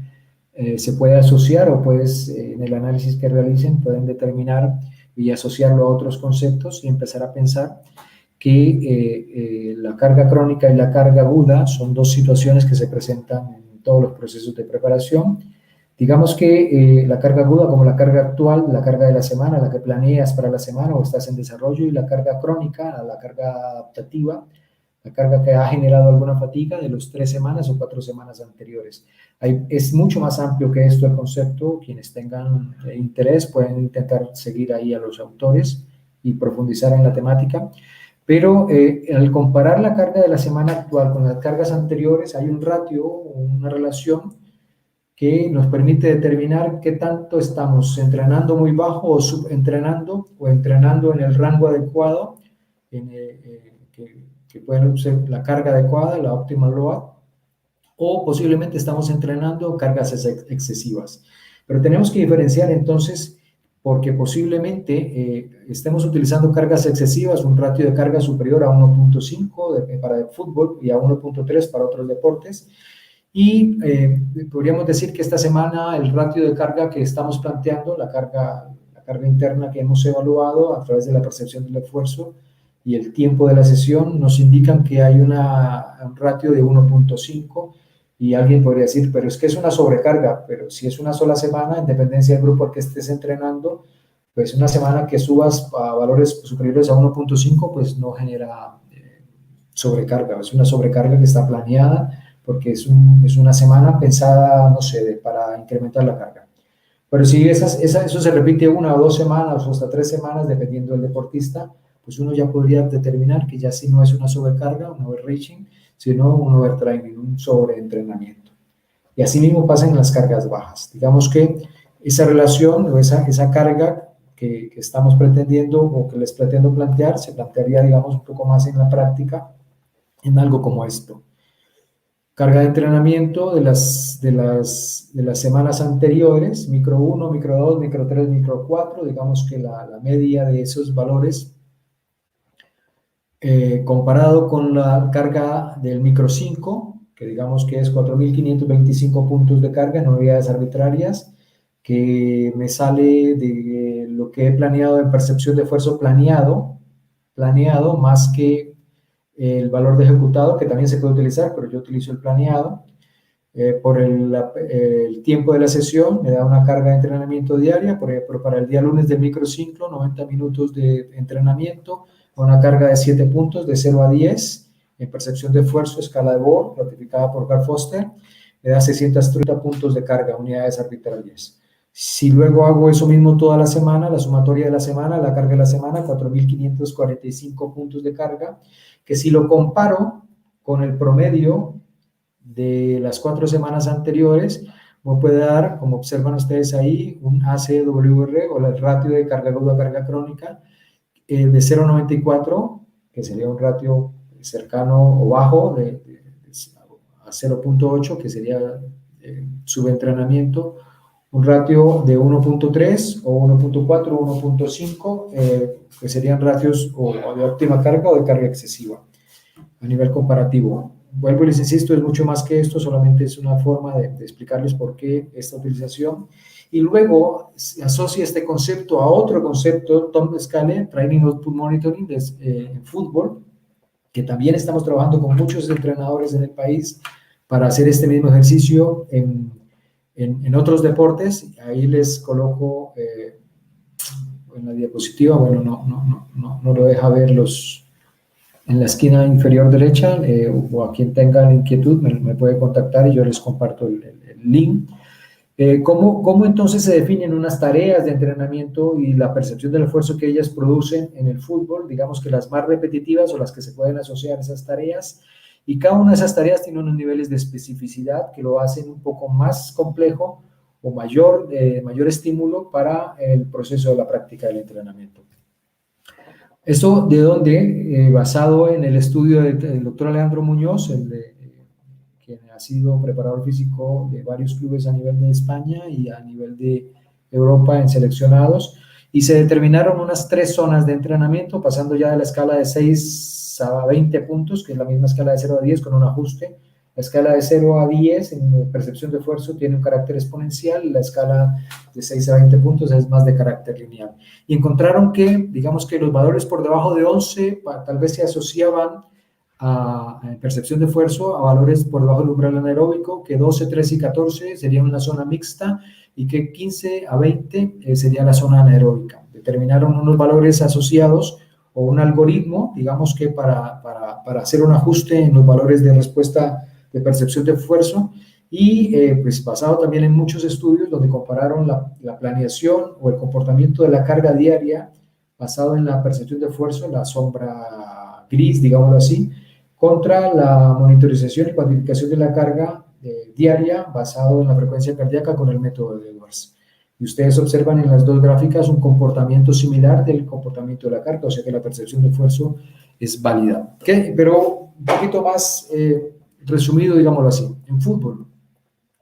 se puede asociar o en el análisis que realicen pueden determinar y asociarlo a otros conceptos y empezar a pensar que la carga crónica y la carga aguda son dos situaciones que se presentan en todos los procesos de preparación. Digamos que la carga aguda como la carga actual, la carga de la semana, la que planeas para la semana o estás en desarrollo, y la carga crónica, la carga adaptativa, la carga que ha generado alguna fatiga de los 3 semanas o 4 semanas anteriores. Es mucho más amplio que esto el concepto. Quienes tengan interés pueden intentar seguir ahí a los autores y profundizar en la temática. Pero al comparar la carga de la semana actual con las cargas anteriores, hay un ratio, una relación que nos permite determinar qué tanto estamos entrenando muy bajo o subentrenando o entrenando en el rango adecuado, que puede ser la carga adecuada, la optimal load, o posiblemente estamos entrenando cargas excesivas. Pero tenemos que diferenciar entonces, porque posiblemente estemos utilizando cargas excesivas, un ratio de carga superior a 1.5 para el fútbol y a 1.3 para otros deportes. Y podríamos decir que esta semana el ratio de carga que estamos planteando, la carga interna que hemos evaluado a través de la percepción del esfuerzo y el tiempo de la sesión, nos indican que hay un ratio de 1.5, y alguien podría decir, pero es que es una sobrecarga. Pero si es una sola semana, en dependencia del grupo al que estés entrenando, pues una semana que subas a valores superiores a 1.5, pues no genera sobrecarga. Es una sobrecarga que está planeada, porque es una semana pensada, no sé, para incrementar la carga. Pero si eso se repite 1 o 2 semanas o hasta 3 semanas, dependiendo del deportista, pues uno ya podría determinar que ya sí no es una sobrecarga, un overreaching, sino un overtraining, un sobreentrenamiento. Y así mismo pasa en las cargas bajas. Digamos que esa relación o esa carga que estamos pretendiendo o que les pretendo plantear, se plantearía, digamos, un poco más en la práctica, en algo como esto. Carga de entrenamiento de las semanas anteriores, micro 1, micro 2, micro 3, micro 4, digamos que la media de esos valores, comparado con la carga del micro 5, que digamos que es 4.525 puntos de carga en unidades arbitrarias, que me sale de lo que he planeado en percepción de esfuerzo planeado, más que el valor de ejecutado, que también se puede utilizar, pero yo utilizo el planeado. Por el tiempo de la sesión, me da una carga de entrenamiento diaria. Por ejemplo, para el día lunes del microciclo, 90 minutos de entrenamiento, una carga de 7 puntos, de 0 a 10, en percepción de esfuerzo, escala de Bohr, ratificada por Carl Foster, me da 630 puntos de carga, unidades arbitrarias. Si luego hago eso mismo toda la semana, la sumatoria de la semana, la carga de la semana, 4.545 puntos de carga, que si lo comparo con el promedio de las 4 semanas anteriores, me puede dar, como observan ustedes ahí, un ACWR, o el ratio de carga aguda a carga crónica, de 0.94, que sería un ratio cercano o bajo, a 0.8, que sería subentrenamiento, un ratio de 1.3 o 1.4 o 1.5, que serían ratios o de óptima carga o de carga excesiva a nivel comparativo. Vuelvo y les insisto, es mucho más que esto, solamente es una forma de explicarles por qué esta utilización. Y luego se asocia este concepto a otro concepto, Tom Scale, Training Output Monitoring, en fútbol, que también estamos trabajando con muchos entrenadores en el país para hacer este mismo ejercicio en otros deportes. Ahí les coloco en la diapositiva, bueno, no lo deja ver en la esquina inferior derecha, o a quien tenga la inquietud me puede contactar y yo les comparto el link. ¿Cómo entonces se definen unas tareas de entrenamiento y la percepción del esfuerzo que ellas producen en el fútbol? Digamos que las más repetitivas o las que se pueden asociar a esas tareas, y cada una de esas tareas tiene unos niveles de especificidad que lo hacen un poco más complejo o mayor estímulo para el proceso de la práctica del entrenamiento. ¿Esto de dónde? Basado en el estudio del doctor Alejandro Muñoz, quien ha sido preparador físico de varios clubes a nivel de España y a nivel de Europa en seleccionados, y se determinaron unas 3 zonas de entrenamiento, pasando ya de la escala de 6 a 20 puntos, que es la misma escala de 0 a 10 con un ajuste. La escala de 0 a 10 en percepción de esfuerzo tiene un carácter exponencial, la escala de 6 a 20 puntos es más de carácter lineal. Y encontraron que, digamos que los valores por debajo de 11 tal vez se asociaban en percepción de esfuerzo a valores por debajo del umbral anaeróbico, que 12, 13 y 14 serían una zona mixta, y que 15 a 20 sería la zona anaeróbica. Determinaron unos valores asociados o un algoritmo, digamos que para hacer un ajuste en los valores de respuesta de percepción de esfuerzo, y pues basado también en muchos estudios donde compararon la planeación o el comportamiento de la carga diaria basado en la percepción de esfuerzo, la sombra gris, digámoslo así, contra la monitorización y cuantificación de la carga diaria basado en la frecuencia cardíaca con el método de Edwards. Y ustedes observan en las dos gráficas un comportamiento similar del comportamiento de la carga, o sea que la percepción de esfuerzo es válida. ¿Okay? Pero un poquito más resumido, digámoslo así, en fútbol,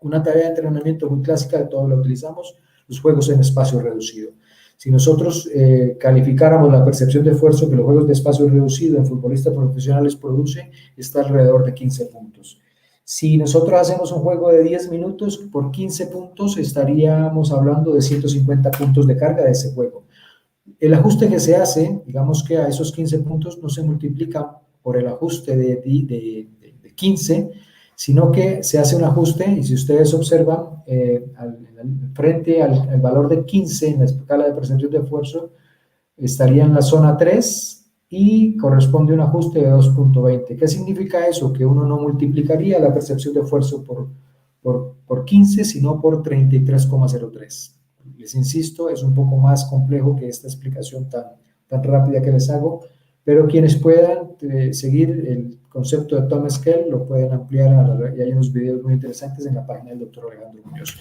una tarea de entrenamiento muy clásica, de todos la utilizamos, los juegos en espacio reducido. Si nosotros calificáramos la percepción de esfuerzo que los juegos de espacio reducido en futbolistas profesionales producen, está alrededor de 15 puntos. Si nosotros hacemos un juego de 10 minutos, por 15 puntos estaríamos hablando de 150 puntos de carga de ese juego. El ajuste que se hace, digamos que a esos 15 puntos no se multiplica por el ajuste de 15, sino que se hace un ajuste, y si ustedes observan, frente al valor de 15 en la escala de percepción de esfuerzo, estaría en la zona 3 y corresponde a un ajuste de 2.20. ¿Qué significa eso? Que uno no multiplicaría la percepción de esfuerzo por 15, sino por 33,03. Les insisto, es un poco más complejo que esta explicación tan rápida que les hago, pero quienes puedan seguir el concepto de Tom Skell lo pueden ampliar, y hay unos videos muy interesantes en la página del doctor Alejandro Muñoz.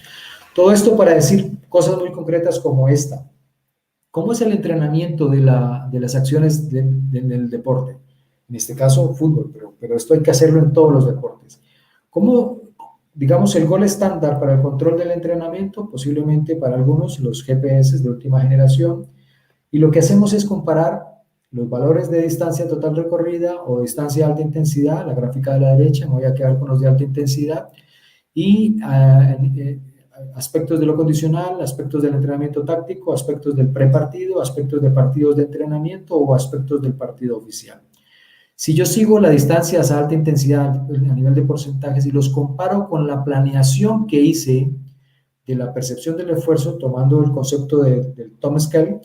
Todo esto para decir cosas muy concretas como esta. ¿Cómo es el entrenamiento de las acciones del deporte? En este caso, fútbol, pero esto hay que hacerlo en todos los deportes. ¿Cómo, digamos, el gol estándar para el control del entrenamiento? Posiblemente para algunos los GPS de última generación. Y lo que hacemos es comparar los valores de distancia total recorrida o distancia de alta intensidad, la gráfica de la derecha, me voy a quedar con los de alta intensidad, y aspectos de lo condicional, aspectos del entrenamiento táctico, aspectos del prepartido, aspectos de partidos de entrenamiento o aspectos del partido oficial. Si yo sigo la distancia a alta intensidad a nivel de porcentajes y los comparo con la planeación que hice de la percepción del esfuerzo, tomando el concepto del Tom Skell,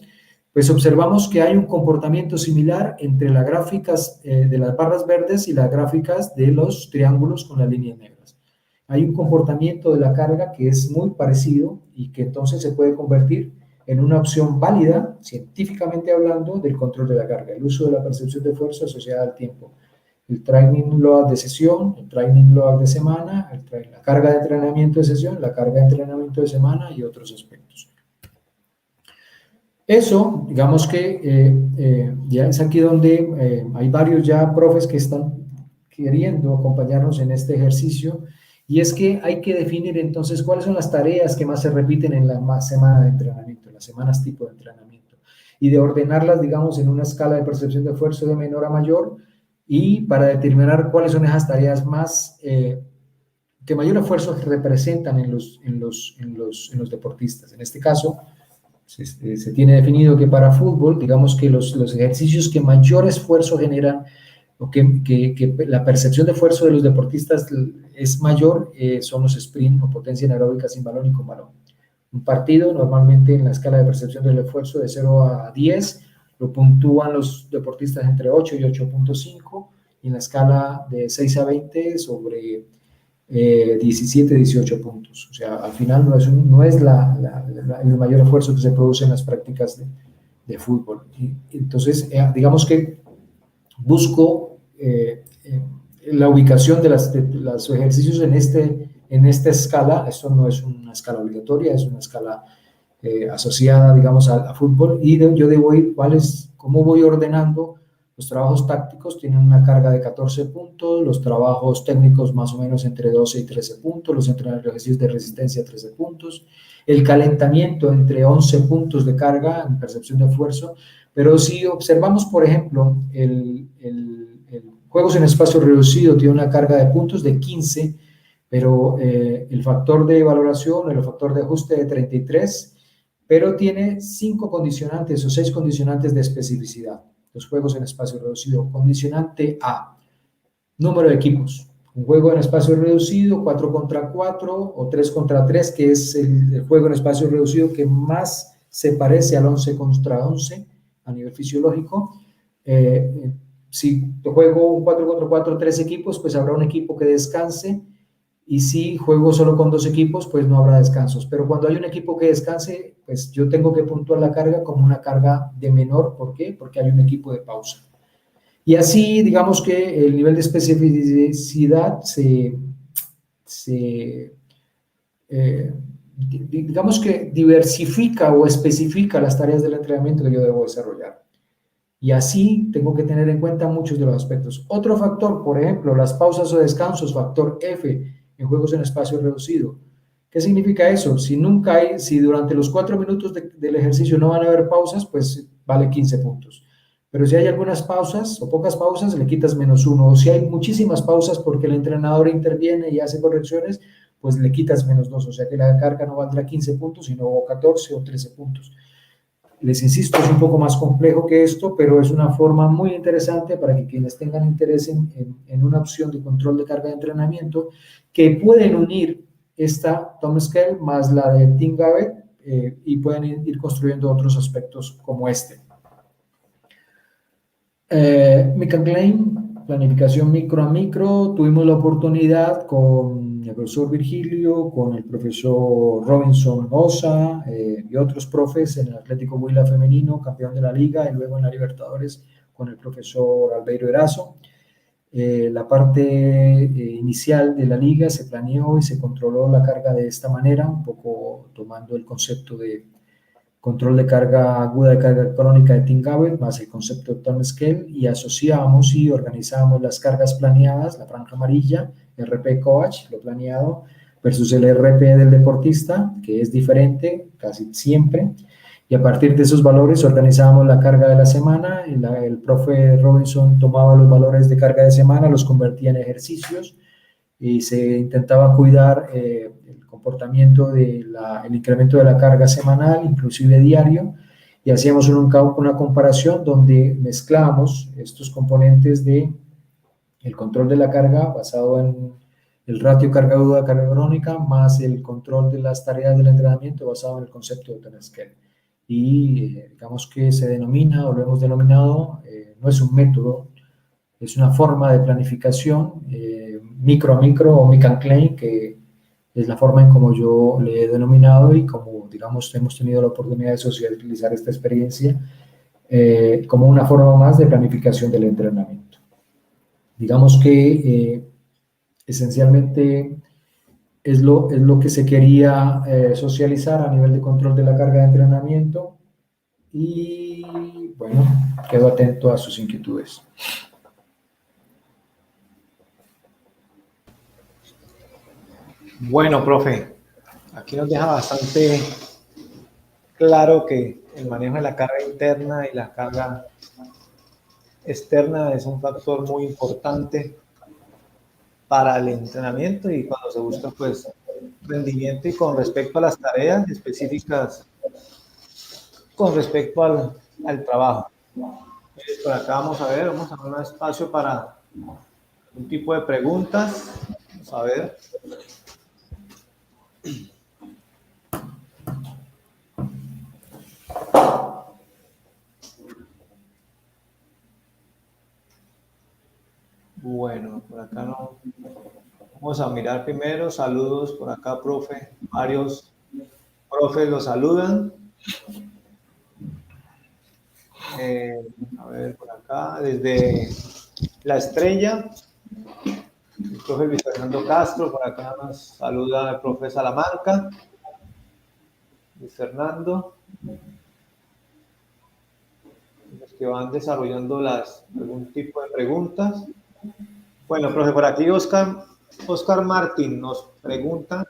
pues observamos que hay un comportamiento similar entre las gráficas de las barras verdes y las gráficas de los triángulos con las líneas negras. Hay un comportamiento de la carga que es muy parecido y que entonces se puede convertir en una opción válida, científicamente hablando, del control de la carga, el uso de la percepción de esfuerzo asociada al tiempo. El training load de sesión, el training load de semana, la carga de entrenamiento de sesión, la carga de entrenamiento de semana y otros aspectos. Eso, digamos que ya es aquí donde hay varios ya profes que están queriendo acompañarnos en este ejercicio, y es que hay que definir entonces cuáles son las tareas que más se repiten en la semana de entrenamiento, en las semanas tipo de entrenamiento, y de ordenarlas, digamos, en una escala de percepción de esfuerzo de menor a mayor, y para determinar cuáles son esas tareas más que mayor esfuerzo representan en los deportistas. En este caso, se tiene definido que para fútbol, digamos que los ejercicios que mayor esfuerzo generan, o que la percepción de esfuerzo de los deportistas es mayor, son los sprint o potencia anaeróbica sin balón y con balón. Un partido, normalmente en la escala de percepción del esfuerzo de 0 a 10, lo puntúan los deportistas entre 8 y 8.5, y en la escala de 6 a 20 sobre 17, 18 puntos. O sea, al final no es el mayor esfuerzo que se produce en las prácticas de fútbol. Y entonces, digamos que busco la ubicación de los ejercicios en esta escala. Esto no es una escala obligatoria, es una escala asociada, digamos, a fútbol, y yo debo ir cómo voy ordenando. Los trabajos tácticos tienen una carga de 14 puntos, los trabajos técnicos más o menos entre 12 y 13 puntos, los ejercicios de resistencia 13 puntos, el calentamiento entre 11 puntos de carga en percepción de esfuerzo. Pero si observamos, por ejemplo, el juegos en espacio reducido tiene una carga de puntos de 15, pero el factor de valoración, el factor de ajuste de 33, pero tiene 5 condicionantes o 6 condicionantes de especificidad. Los juegos en espacio reducido. Condicionante A, número de equipos. Un juego en espacio reducido, 4 contra 4 o 3 contra 3, que es el juego en espacio reducido que más se parece al 11 contra 11 a nivel fisiológico. Si juego un 4 contra 4, 3 equipos, pues habrá un equipo que descanse, y si juego solo con 2 equipos, pues no habrá descansos. Pero cuando hay un equipo que descanse, pues yo tengo que puntuar la carga como una carga de menor. ¿Por qué? Porque hay un equipo de pausa. Y así, digamos que el nivel de especificidad digamos que diversifica o especifica las tareas del entrenamiento que yo debo desarrollar. Y así tengo que tener en cuenta muchos de los aspectos. Otro factor, por ejemplo, las pausas o descansos, factor F, en juegos en espacio reducido. ¿Qué significa eso? Si durante los 4 minutos del ejercicio no van a haber pausas, pues vale 15 puntos. Pero si hay algunas pausas o pocas pausas, le quitas -1. O si hay muchísimas pausas porque el entrenador interviene y hace correcciones, pues le quitas -2. O sea que la carga no valdrá 15 puntos, sino 14 o 13 puntos. Les insisto, es un poco más complejo que esto, pero es una forma muy interesante para que quienes tengan interés en una opción de control de carga de entrenamiento, que pueden unir esta Tom Scale más la de Team Gabbett, y pueden ir construyendo otros aspectos como este. Mick and Klein, planificación micro a micro. Tuvimos la oportunidad con el profesor Virgilio, con el profesor Robinson Osa, y otros profes en el Atlético Huila femenino, campeón de la liga, y luego en la Libertadores con el profesor Albeiro Erazo. La parte inicial de la liga se planeó y se controló la carga de esta manera, un poco tomando el concepto de control de carga aguda, de carga crónica de Team Gabbett, más el concepto de Tom Scale, y asociábamos y organizábamos las cargas planeadas, la franja amarilla, RP Coach, lo planeado, versus el RP del deportista, que es diferente casi siempre, y a partir de esos valores organizábamos la carga de la semana. El profe Robinson tomaba los valores de carga de semana, los convertía en ejercicios, y se intentaba cuidar el comportamiento el incremento de la carga semanal, inclusive diario, y hacíamos una comparación donde mezclábamos estos componentes de el control de la carga basado en el ratio carga aguda, carga crónica, más el control de las tareas del entrenamiento basado en el concepto de Tom Scale. Y digamos que se denomina, o lo hemos denominado, no es un método, es una forma de planificación micro a micro, o Mick and Klein, que es la forma en como yo le he denominado, y como, digamos, hemos tenido la oportunidad de socializar esta experiencia como una forma más de planificación del entrenamiento. Digamos que esencialmente es lo que se quería socializar a nivel de control de la carga de entrenamiento, y bueno, quedo atento a sus inquietudes. Bueno, profe, aquí nos deja bastante claro que el manejo de la carga interna y la carga externa es un factor muy importante para el entrenamiento, y cuando se busca pues rendimiento. Y con respecto a las tareas específicas, con respecto al trabajo, por acá vamos a ver un espacio para un tipo de preguntas. Vamos a ver. Bueno, por acá no. Vamos a mirar primero. Saludos por acá, profe. Varios profes los saludan. A ver, por acá, desde La Estrella, el profe Luis Fernando Castro. Por acá nos saluda el profe Salamanca. Luis Fernando. Los que van desarrollando algún tipo de preguntas. Bueno, profe, por aquí Oscar Martín nos pregunta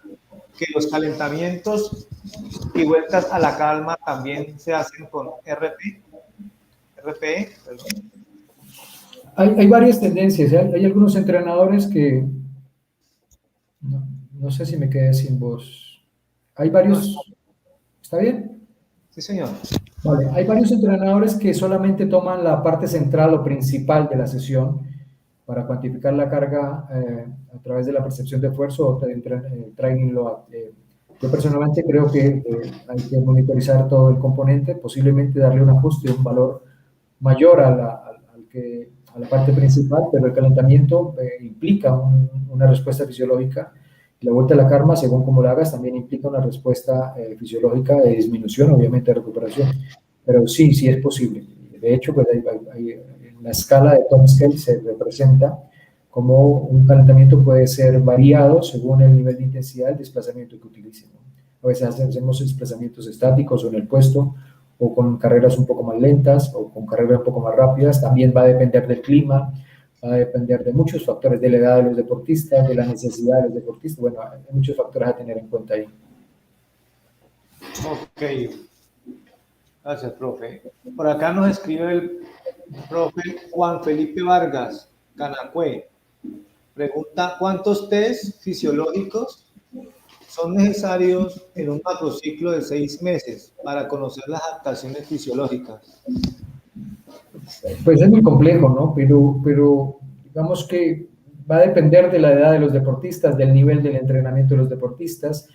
que los calentamientos y vueltas a la calma también se hacen con RPE. Hay varias tendencias. Hay algunos entrenadores que... No sé si me quedé sin voz. Hay varios... ¿Está bien? Sí, señor. Vale, hay varios entrenadores que solamente toman la parte central o principal de la sesión para cuantificar la carga a través de la percepción de esfuerzo o training load. Yo personalmente creo que hay que monitorizar todo el componente, posiblemente darle un ajuste, un valor mayor a a la parte principal, pero el calentamiento implica una respuesta fisiológica. La vuelta a la calma, según como la hagas, también implica una respuesta fisiológica de disminución, obviamente de recuperación. Pero sí, sí es posible. De hecho, pues en la escala de Tomskell se representa como un calentamiento puede ser variado según el nivel de intensidad del desplazamiento que utilicen, ¿no? A veces hacemos desplazamientos estáticos o en el puesto, o con carreras un poco más lentas, o con carreras un poco más rápidas. También va a depender del clima, va a depender de muchos factores, de la edad de los deportistas, de la necesidad de los deportistas. Bueno, hay muchos factores a tener en cuenta ahí. Ok, gracias, profe. Por acá nos escribe el profe Juan Felipe Vargas, Canacue. Pregunta, ¿cuántos test fisiológicos son necesarios en un macrociclo de 6 meses para conocer las adaptaciones fisiológicas? Pues es muy complejo, ¿no? Pero digamos que va a depender de la edad de los deportistas, del nivel del entrenamiento de los deportistas,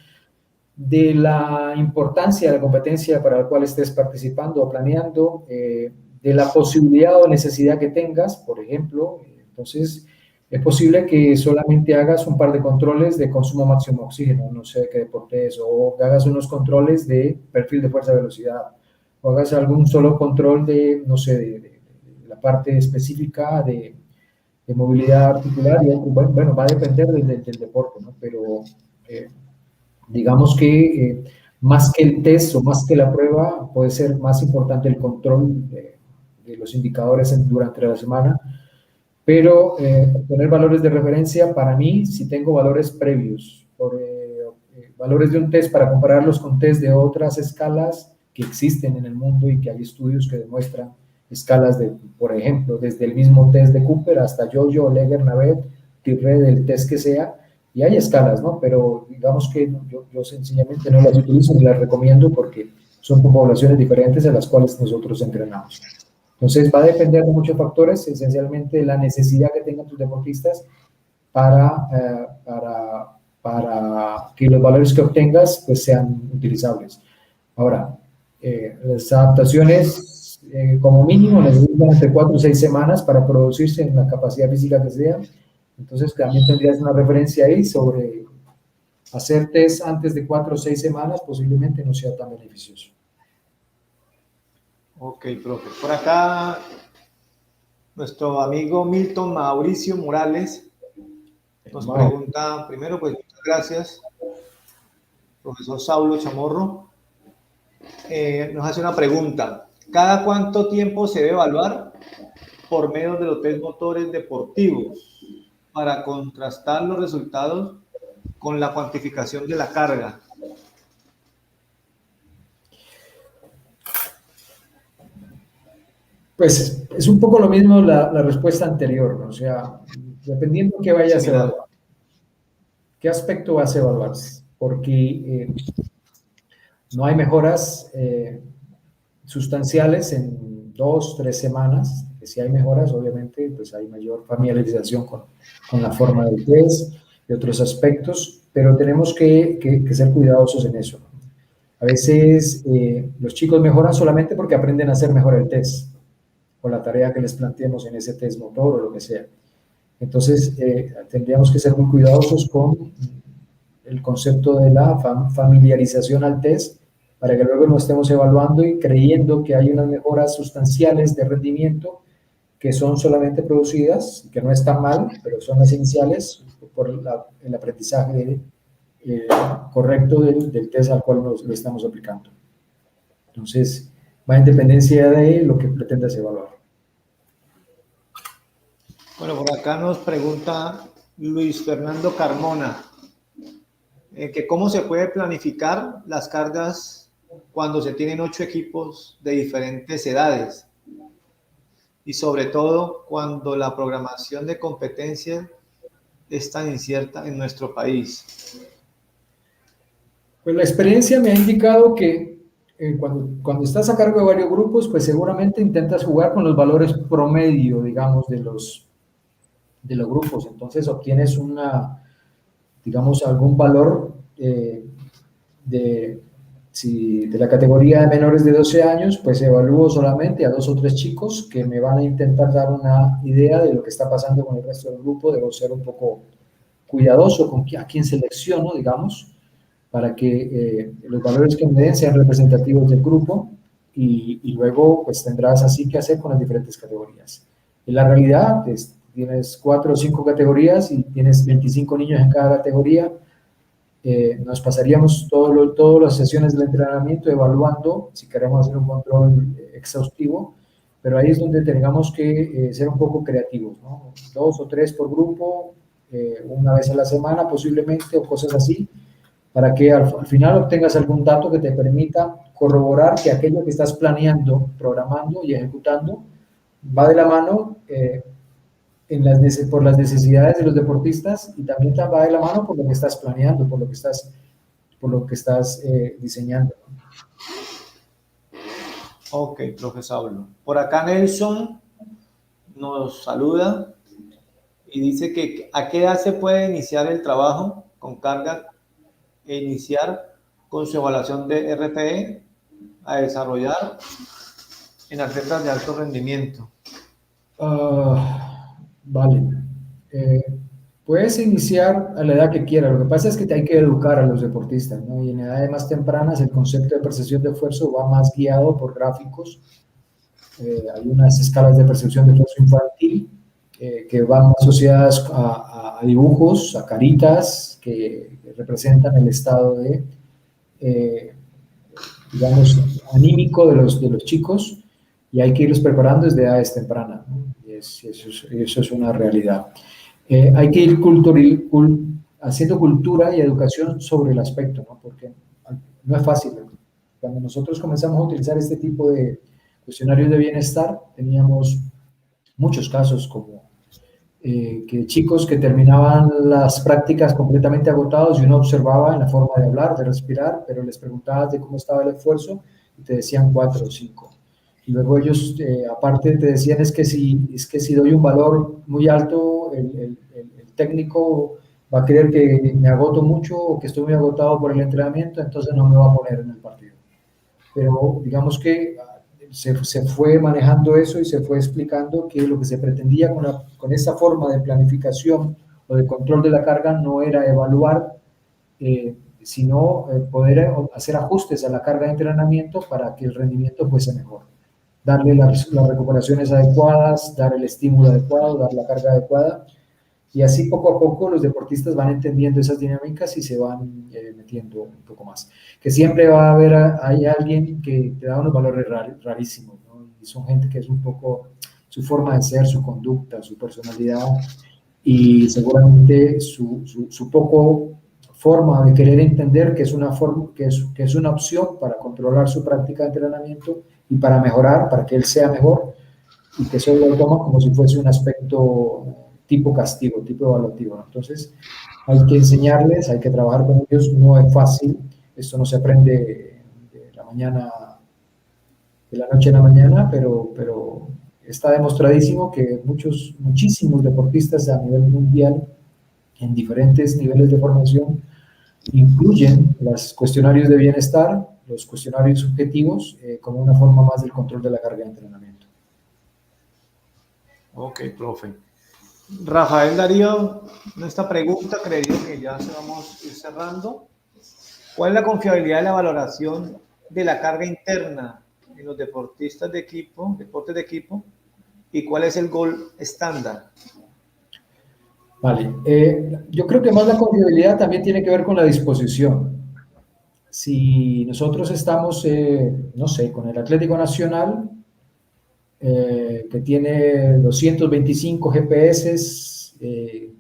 de la importancia de la competencia para la cual estés participando o planeando, de la posibilidad o necesidad que tengas, por ejemplo. Entonces, es posible que solamente hagas un par de controles de consumo máximo de oxígeno, no sé qué deporte es, o hagas unos controles de perfil de fuerza-velocidad, o hagas algún solo control de, no sé, de la parte específica de movilidad articular. Y bueno, va a depender del deporte, ¿no? Pero digamos que más que el test o más que la prueba, puede ser más importante el control de los indicadores durante la semana. Pero obtener valores de referencia, para mí, si tengo valores previos, valores de un test para compararlos con test de otras escalas que existen en el mundo y que hay estudios que demuestran escalas de, por ejemplo, desde el mismo test de Cooper hasta Yo-Yo, Leger, Navet, Tirred, el test que sea, y hay escalas, ¿no? Pero digamos que yo sencillamente no las utilizo ni las recomiendo porque son con poblaciones diferentes a las cuales nosotros entrenamos. Entonces va a depender de muchos factores, esencialmente la necesidad que tengan tus deportistas para que los valores que obtengas pues sean utilizables. Ahora, las adaptaciones como mínimo necesitan entre 4 y 6 semanas para producirse en la capacidad física que sea. Entonces también tendrías una referencia ahí sobre hacer test antes de 4 o 6 semanas, posiblemente no sea tan beneficioso. Ok, profe. Por acá, nuestro amigo Milton Mauricio Morales nos pregunta, primero, pues muchas gracias, profesor Saulo Chamorro. Nos hace una pregunta. ¿Cada cuánto tiempo se debe evaluar por medio de los test motores deportivos para contrastar los resultados con la cuantificación de la carga? Pues es un poco lo mismo la respuesta anterior, ¿no? O sea, dependiendo qué vayas a evaluar, qué aspecto vas a evaluar, porque no hay mejoras sustanciales en 2, 3 semanas. Si hay mejoras, obviamente, pues hay mayor familiarización con la forma del test y otros aspectos, pero tenemos que ser cuidadosos en eso, ¿no? A veces los chicos mejoran solamente porque aprenden a hacer mejor el test o la tarea que les planteemos en ese test motor o lo que sea. Entonces, tendríamos que ser muy cuidadosos con el concepto de la familiarización al test para que luego no estemos evaluando y creyendo que hay unas mejoras sustanciales de rendimiento que son solamente producidas, que no están mal, pero son las iniciales por el aprendizaje correcto del test al cual lo estamos aplicando. Entonces, va en dependencia de lo que pretendas evaluar. Bueno, por acá nos pregunta Luis Fernando Carmona, que cómo se puede planificar las cargas cuando se tienen 8 equipos de diferentes edades y sobre todo cuando la programación de competencia es tan incierta en nuestro país. Pues la experiencia me ha indicado que cuando estás a cargo de varios grupos, pues seguramente intentas jugar con los valores promedio, digamos, de los grupos. Entonces obtienes digamos, algún valor si de la categoría de menores de 12 años, pues evalúo solamente a 2 o 3 chicos que me van a intentar dar una idea de lo que está pasando con el resto del grupo. Debo ser un poco cuidadoso con a quién selecciono, digamos, para que los valores que me den sean representativos del grupo y luego pues tendrás así que hacer con las diferentes categorías. En la realidad, pues, tienes 4 o 5 categorías y tienes 25 niños en cada categoría. Nos pasaríamos todas las sesiones del entrenamiento evaluando si queremos hacer un control exhaustivo, pero ahí es donde tengamos que ser un poco creativos, ¿no? 2 o 3 por grupo, una vez a la semana posiblemente, o cosas así, para que al final obtengas algún dato que te permita corroborar que aquello que estás planeando, programando y ejecutando va de la mano por las necesidades de los deportistas y también va de la mano por lo que estás planeando, por lo que estás diseñando. Ok, profe Saulo. Por acá Nelson nos saluda y dice que a qué edad se puede iniciar el trabajo con carga e iniciar con su evaluación de RPE a desarrollar en atletas de alto rendimiento. Vale. Puedes iniciar a la edad que quieras. Lo que pasa es que hay que educar a los deportistas, ¿no? Y en edades más tempranas el concepto de percepción de esfuerzo va más guiado por gráficos. Hay unas escalas de percepción de esfuerzo infantil que van asociadas a dibujos, a caritas que representan el estado de, digamos, anímico de los chicos, y hay que irlos preparando desde edades tempranas, ¿no? Y eso es una realidad. Hay que ir haciendo cultura y educación sobre el aspecto, ¿no? Porque no es fácil. Cuando nosotros comenzamos a utilizar este tipo de cuestionarios de bienestar, teníamos muchos casos como que chicos que terminaban las prácticas completamente agotados y uno observaba en la forma de hablar, de respirar, pero les preguntabas de cómo estaba el esfuerzo y te decían 4 o 5. Y luego ellos, aparte, te decían es que si doy un valor muy alto, el técnico va a creer que me agoto mucho o que estoy muy agotado por el entrenamiento, entonces no me va a poner en el partido. Pero digamos que se fue manejando eso y se fue explicando que lo que se pretendía con esa forma de planificación o de control de la carga no era evaluar, sino poder hacer ajustes a la carga de entrenamiento para que el rendimiento fuese mejor. Darle las recuperaciones adecuadas, dar el estímulo adecuado, dar la carga adecuada, y así poco a poco los deportistas van entendiendo esas dinámicas y se van metiendo un poco más. Que siempre va a haber hay alguien que te da unos valores rarísimos, ¿no? Y son gente que es un poco su forma de ser, su conducta, su personalidad, y seguramente su poco forma de querer entender que es una opción para controlar su práctica de entrenamiento y para mejorar, para que él sea mejor, y que eso lo toma como si fuese un aspecto tipo castigo, tipo evaluativo, ¿no? Entonces hay que enseñarles, hay que trabajar con ellos, no es fácil, esto no se aprende de la noche a la mañana, pero está demostradísimo que muchísimos deportistas a nivel mundial, en diferentes niveles de formación, incluyen los cuestionarios de bienestar, los cuestionarios subjetivos, como una forma más del control de la carga de entrenamiento. Ok, profe. Rafael Darío, esta pregunta creería que ya se vamos a ir cerrando. ¿Cuál es la confiabilidad de la valoración de la carga interna en los deportistas de equipo, deportes de equipo, y cuál es el gol estándar? Vale, yo creo que más la confiabilidad también tiene que ver con la disposición. Si nosotros estamos, no sé, con el Atlético Nacional, que tiene 225 GPS,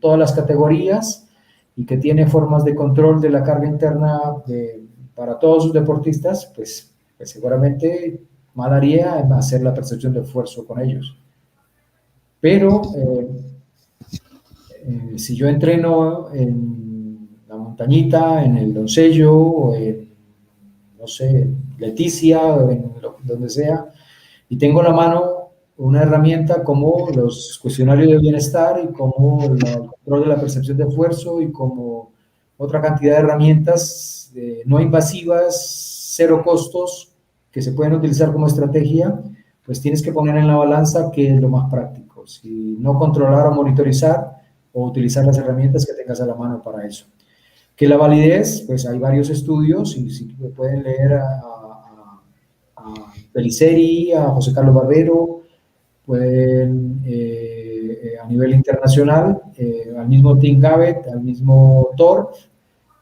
todas las categorías, y que tiene formas de control de la carga interna para todos sus deportistas, pues seguramente mal haría en hacer la percepción de esfuerzo con ellos. Pero si yo entreno en la montañita, en el Doncello, o en, no sé, Leticia, o en donde sea, y tengo en la mano una herramienta como los cuestionarios de bienestar y como el control de la percepción de esfuerzo y como otra cantidad de herramientas no invasivas, cero costos que se pueden utilizar como estrategia, pues tienes que poner en la balanza qué es lo más práctico, si no controlar o monitorizar o utilizar las herramientas que tengas a la mano para eso. Que la validez, pues hay varios estudios, y si pueden leer a Peliceri, a José Carlos Barbero, pueden a nivel internacional, al mismo Tim Gabbett, al mismo Thor,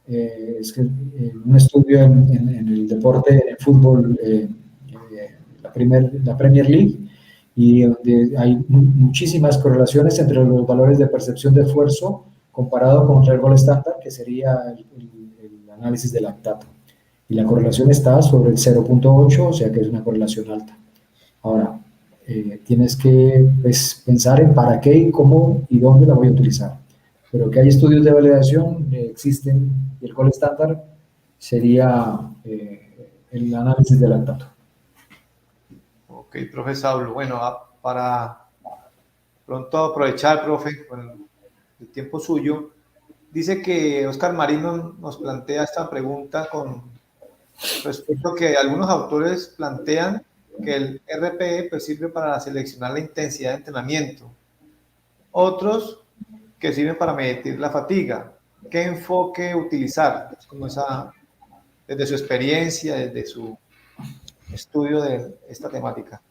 es que un estudio en el deporte, en el fútbol, la Premier League, y donde hay muchísimas correlaciones entre los valores de percepción de esfuerzo comparado contra el gol estándar, que sería el análisis del lactato. Y la correlación está sobre el 0.8, o sea que es una correlación alta. Ahora, tienes que pues, pensar en para qué, y cómo y dónde la voy a utilizar. Pero que hay estudios de validación, existen, y el gol estándar sería el análisis del lactato. Ok, profe Saulo. Bueno, para pronto aprovechar, profe, con el tiempo suyo, dice que Oscar Marino nos plantea esta pregunta con respecto a que algunos autores plantean que el RPE pues, sirve para seleccionar la intensidad de entrenamiento. Otros que sirven para medir la fatiga. ¿Qué enfoque utilizar? Es como desde su experiencia, desde su estudio de esta temática.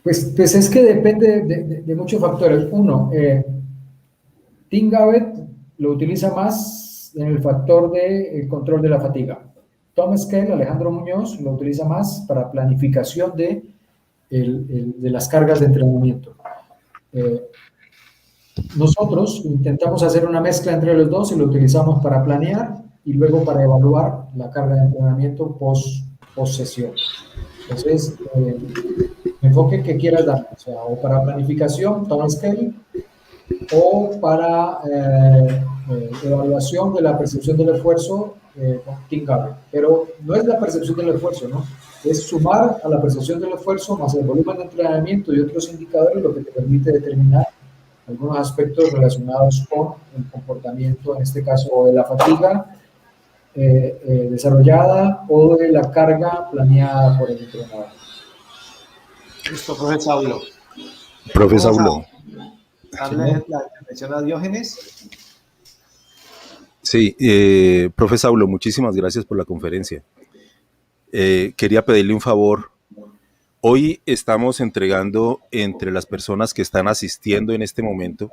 Pues es que depende de muchos factores. Uno, Tim Gabbett lo utiliza más en el factor de control de la fatiga. Tom Skell, Alejandro Muñoz, lo utiliza más para planificación de las cargas de entrenamiento. Nosotros intentamos hacer una mezcla entre los dos y lo utilizamos para planear y luego para evaluar la carga de entrenamiento post sesión. Entonces, enfoque que quieras dar, o sea, o para planificación, Tom Skell, o para evaluación de la percepción del esfuerzo, Tim Gabbett. Pero no es la percepción del esfuerzo, ¿no? Es sumar a la percepción del esfuerzo más el volumen de entrenamiento y otros indicadores lo que te permite determinar algunos aspectos relacionados con el comportamiento, en este caso, o de la fatiga desarrollada o de la carga planeada por el entrenador. Listo, profe Saulo. Profe Saulo. Darle la intervención a Diógenes. Sí, profe Saulo, muchísimas gracias por la conferencia. Quería pedirle un favor. Hoy estamos entregando entre las personas que están asistiendo en este momento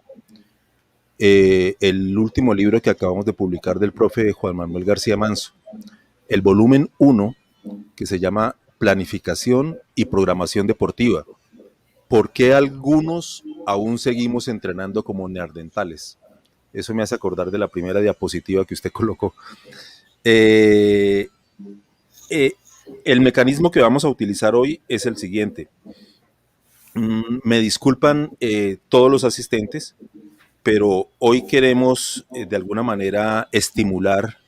el último libro que acabamos de publicar del profe Juan Manuel García Manso, el volumen 1, que se llama Planificación y Programación Deportiva. ¿Por qué algunos aún seguimos entrenando como neandertales? Eso me hace acordar de la primera diapositiva que usted colocó. El mecanismo que vamos a utilizar hoy es el siguiente. Me disculpan todos los asistentes, pero hoy queremos de alguna manera estimular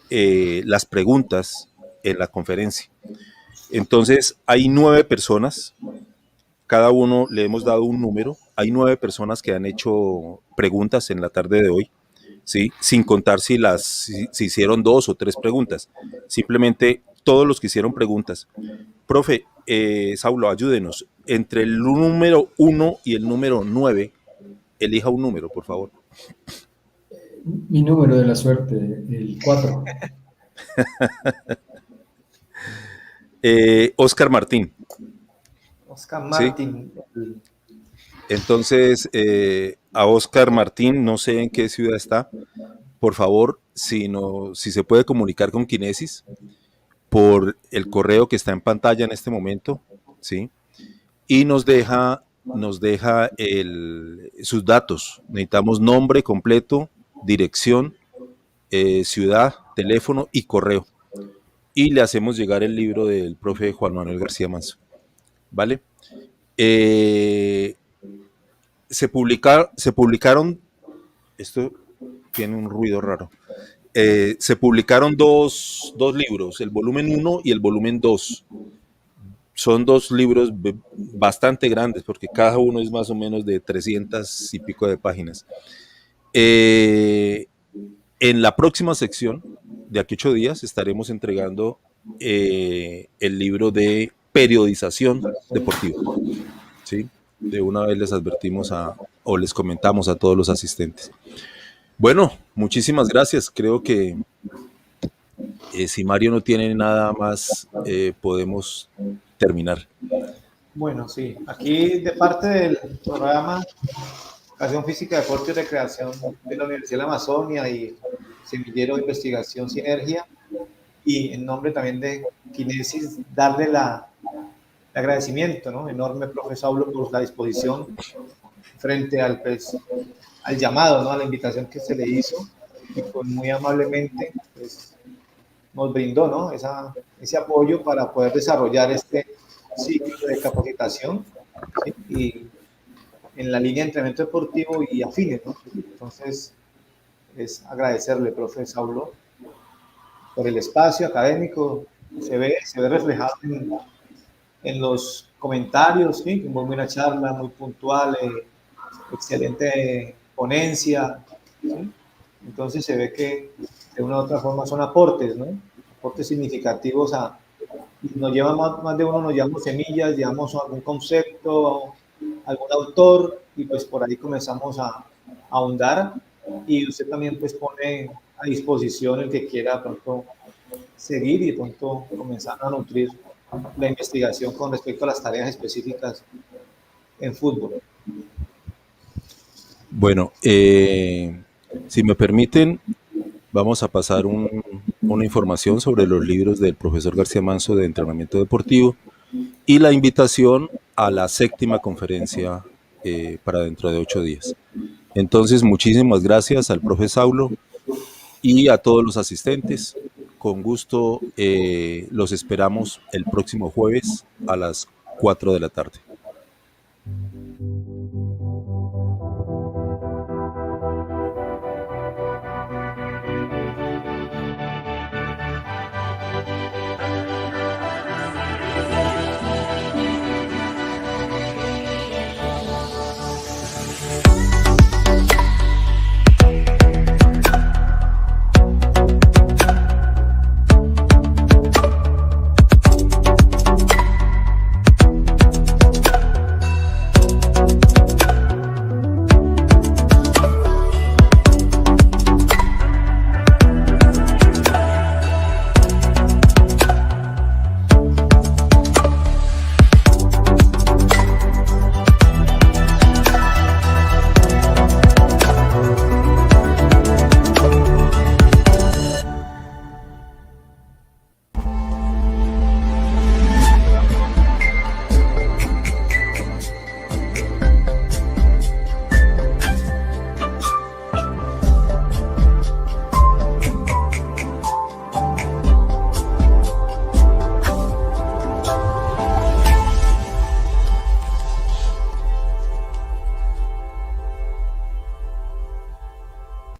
las preguntas en la conferencia. Entonces, hay 9 personas, cada uno le hemos dado un número, hay 9 personas que han hecho preguntas en la tarde de hoy, ¿sí? Sin contar si hicieron 2 o 3 preguntas, simplemente todos los que hicieron preguntas. Profe, Saulo, ayúdenos, entre el número 1 y el número 9, elija un número, por favor. Mi número de la suerte, el 4. Oscar Martín. Oscar Martín. ¿Sí? Entonces, a Oscar Martín, no sé en qué ciudad está, por favor, si se puede comunicar con Kinesis por el correo que está en pantalla en este momento, ¿sí? Y nos deja sus datos. Necesitamos nombre completo, dirección, ciudad, teléfono y correo. Y le hacemos llegar el libro del profe Juan Manuel García Manso. ¿Vale? Se publicaron, esto tiene un ruido raro, se publicaron dos libros, el volumen 1 y el volumen 2. Son 2 libros bastante grandes porque cada uno es más o menos de 300 y pico de páginas. En la próxima sección de aquí a 8 días estaremos entregando el libro de periodización deportiva, ¿sí? De una vez les advertimos o les comentamos a todos los asistentes. Bueno, muchísimas gracias. Creo que si Mario no tiene nada más, podemos terminar. Bueno, sí, aquí de parte del programa Educación Física, Deporte y Recreación de la Universidad de la Amazonia y Semillero de Investigación Sinergia, y en nombre también de Kinesis, darle el agradecimiento, ¿no?, enorme, profesor Saulo, por la disposición frente al llamado, ¿no?, a la invitación que se le hizo, y pues muy amablemente pues, nos brindó, ¿no?, ese apoyo para poder desarrollar este ciclo de capacitación, ¿sí?, y en la línea de entrenamiento deportivo y afines, ¿no? Entonces, es agradecerle, profe Saulo, por el espacio académico. Se ve reflejado en los comentarios, ¿sí? Muy buena charla, muy puntual, excelente ponencia, ¿sí? Entonces se ve que de una u otra forma son aportes, ¿no? Aportes significativos y nos lleva más de uno, nos llevamos semillas, llevamos algún concepto, algún autor, y pues por ahí comenzamos a ahondar, y usted también pues pone a disposición el que quiera de pronto seguir y de pronto comenzar a nutrir la investigación con respecto a las tareas específicas en fútbol. Bueno, si me permiten, vamos a pasar una información sobre los libros del profesor García Manso de entrenamiento deportivo y la invitación a la 7ª conferencia para dentro de 8 días. Entonces, muchísimas gracias al profe Saulo y a todos los asistentes. Con gusto los esperamos el próximo jueves a las 4 de la tarde.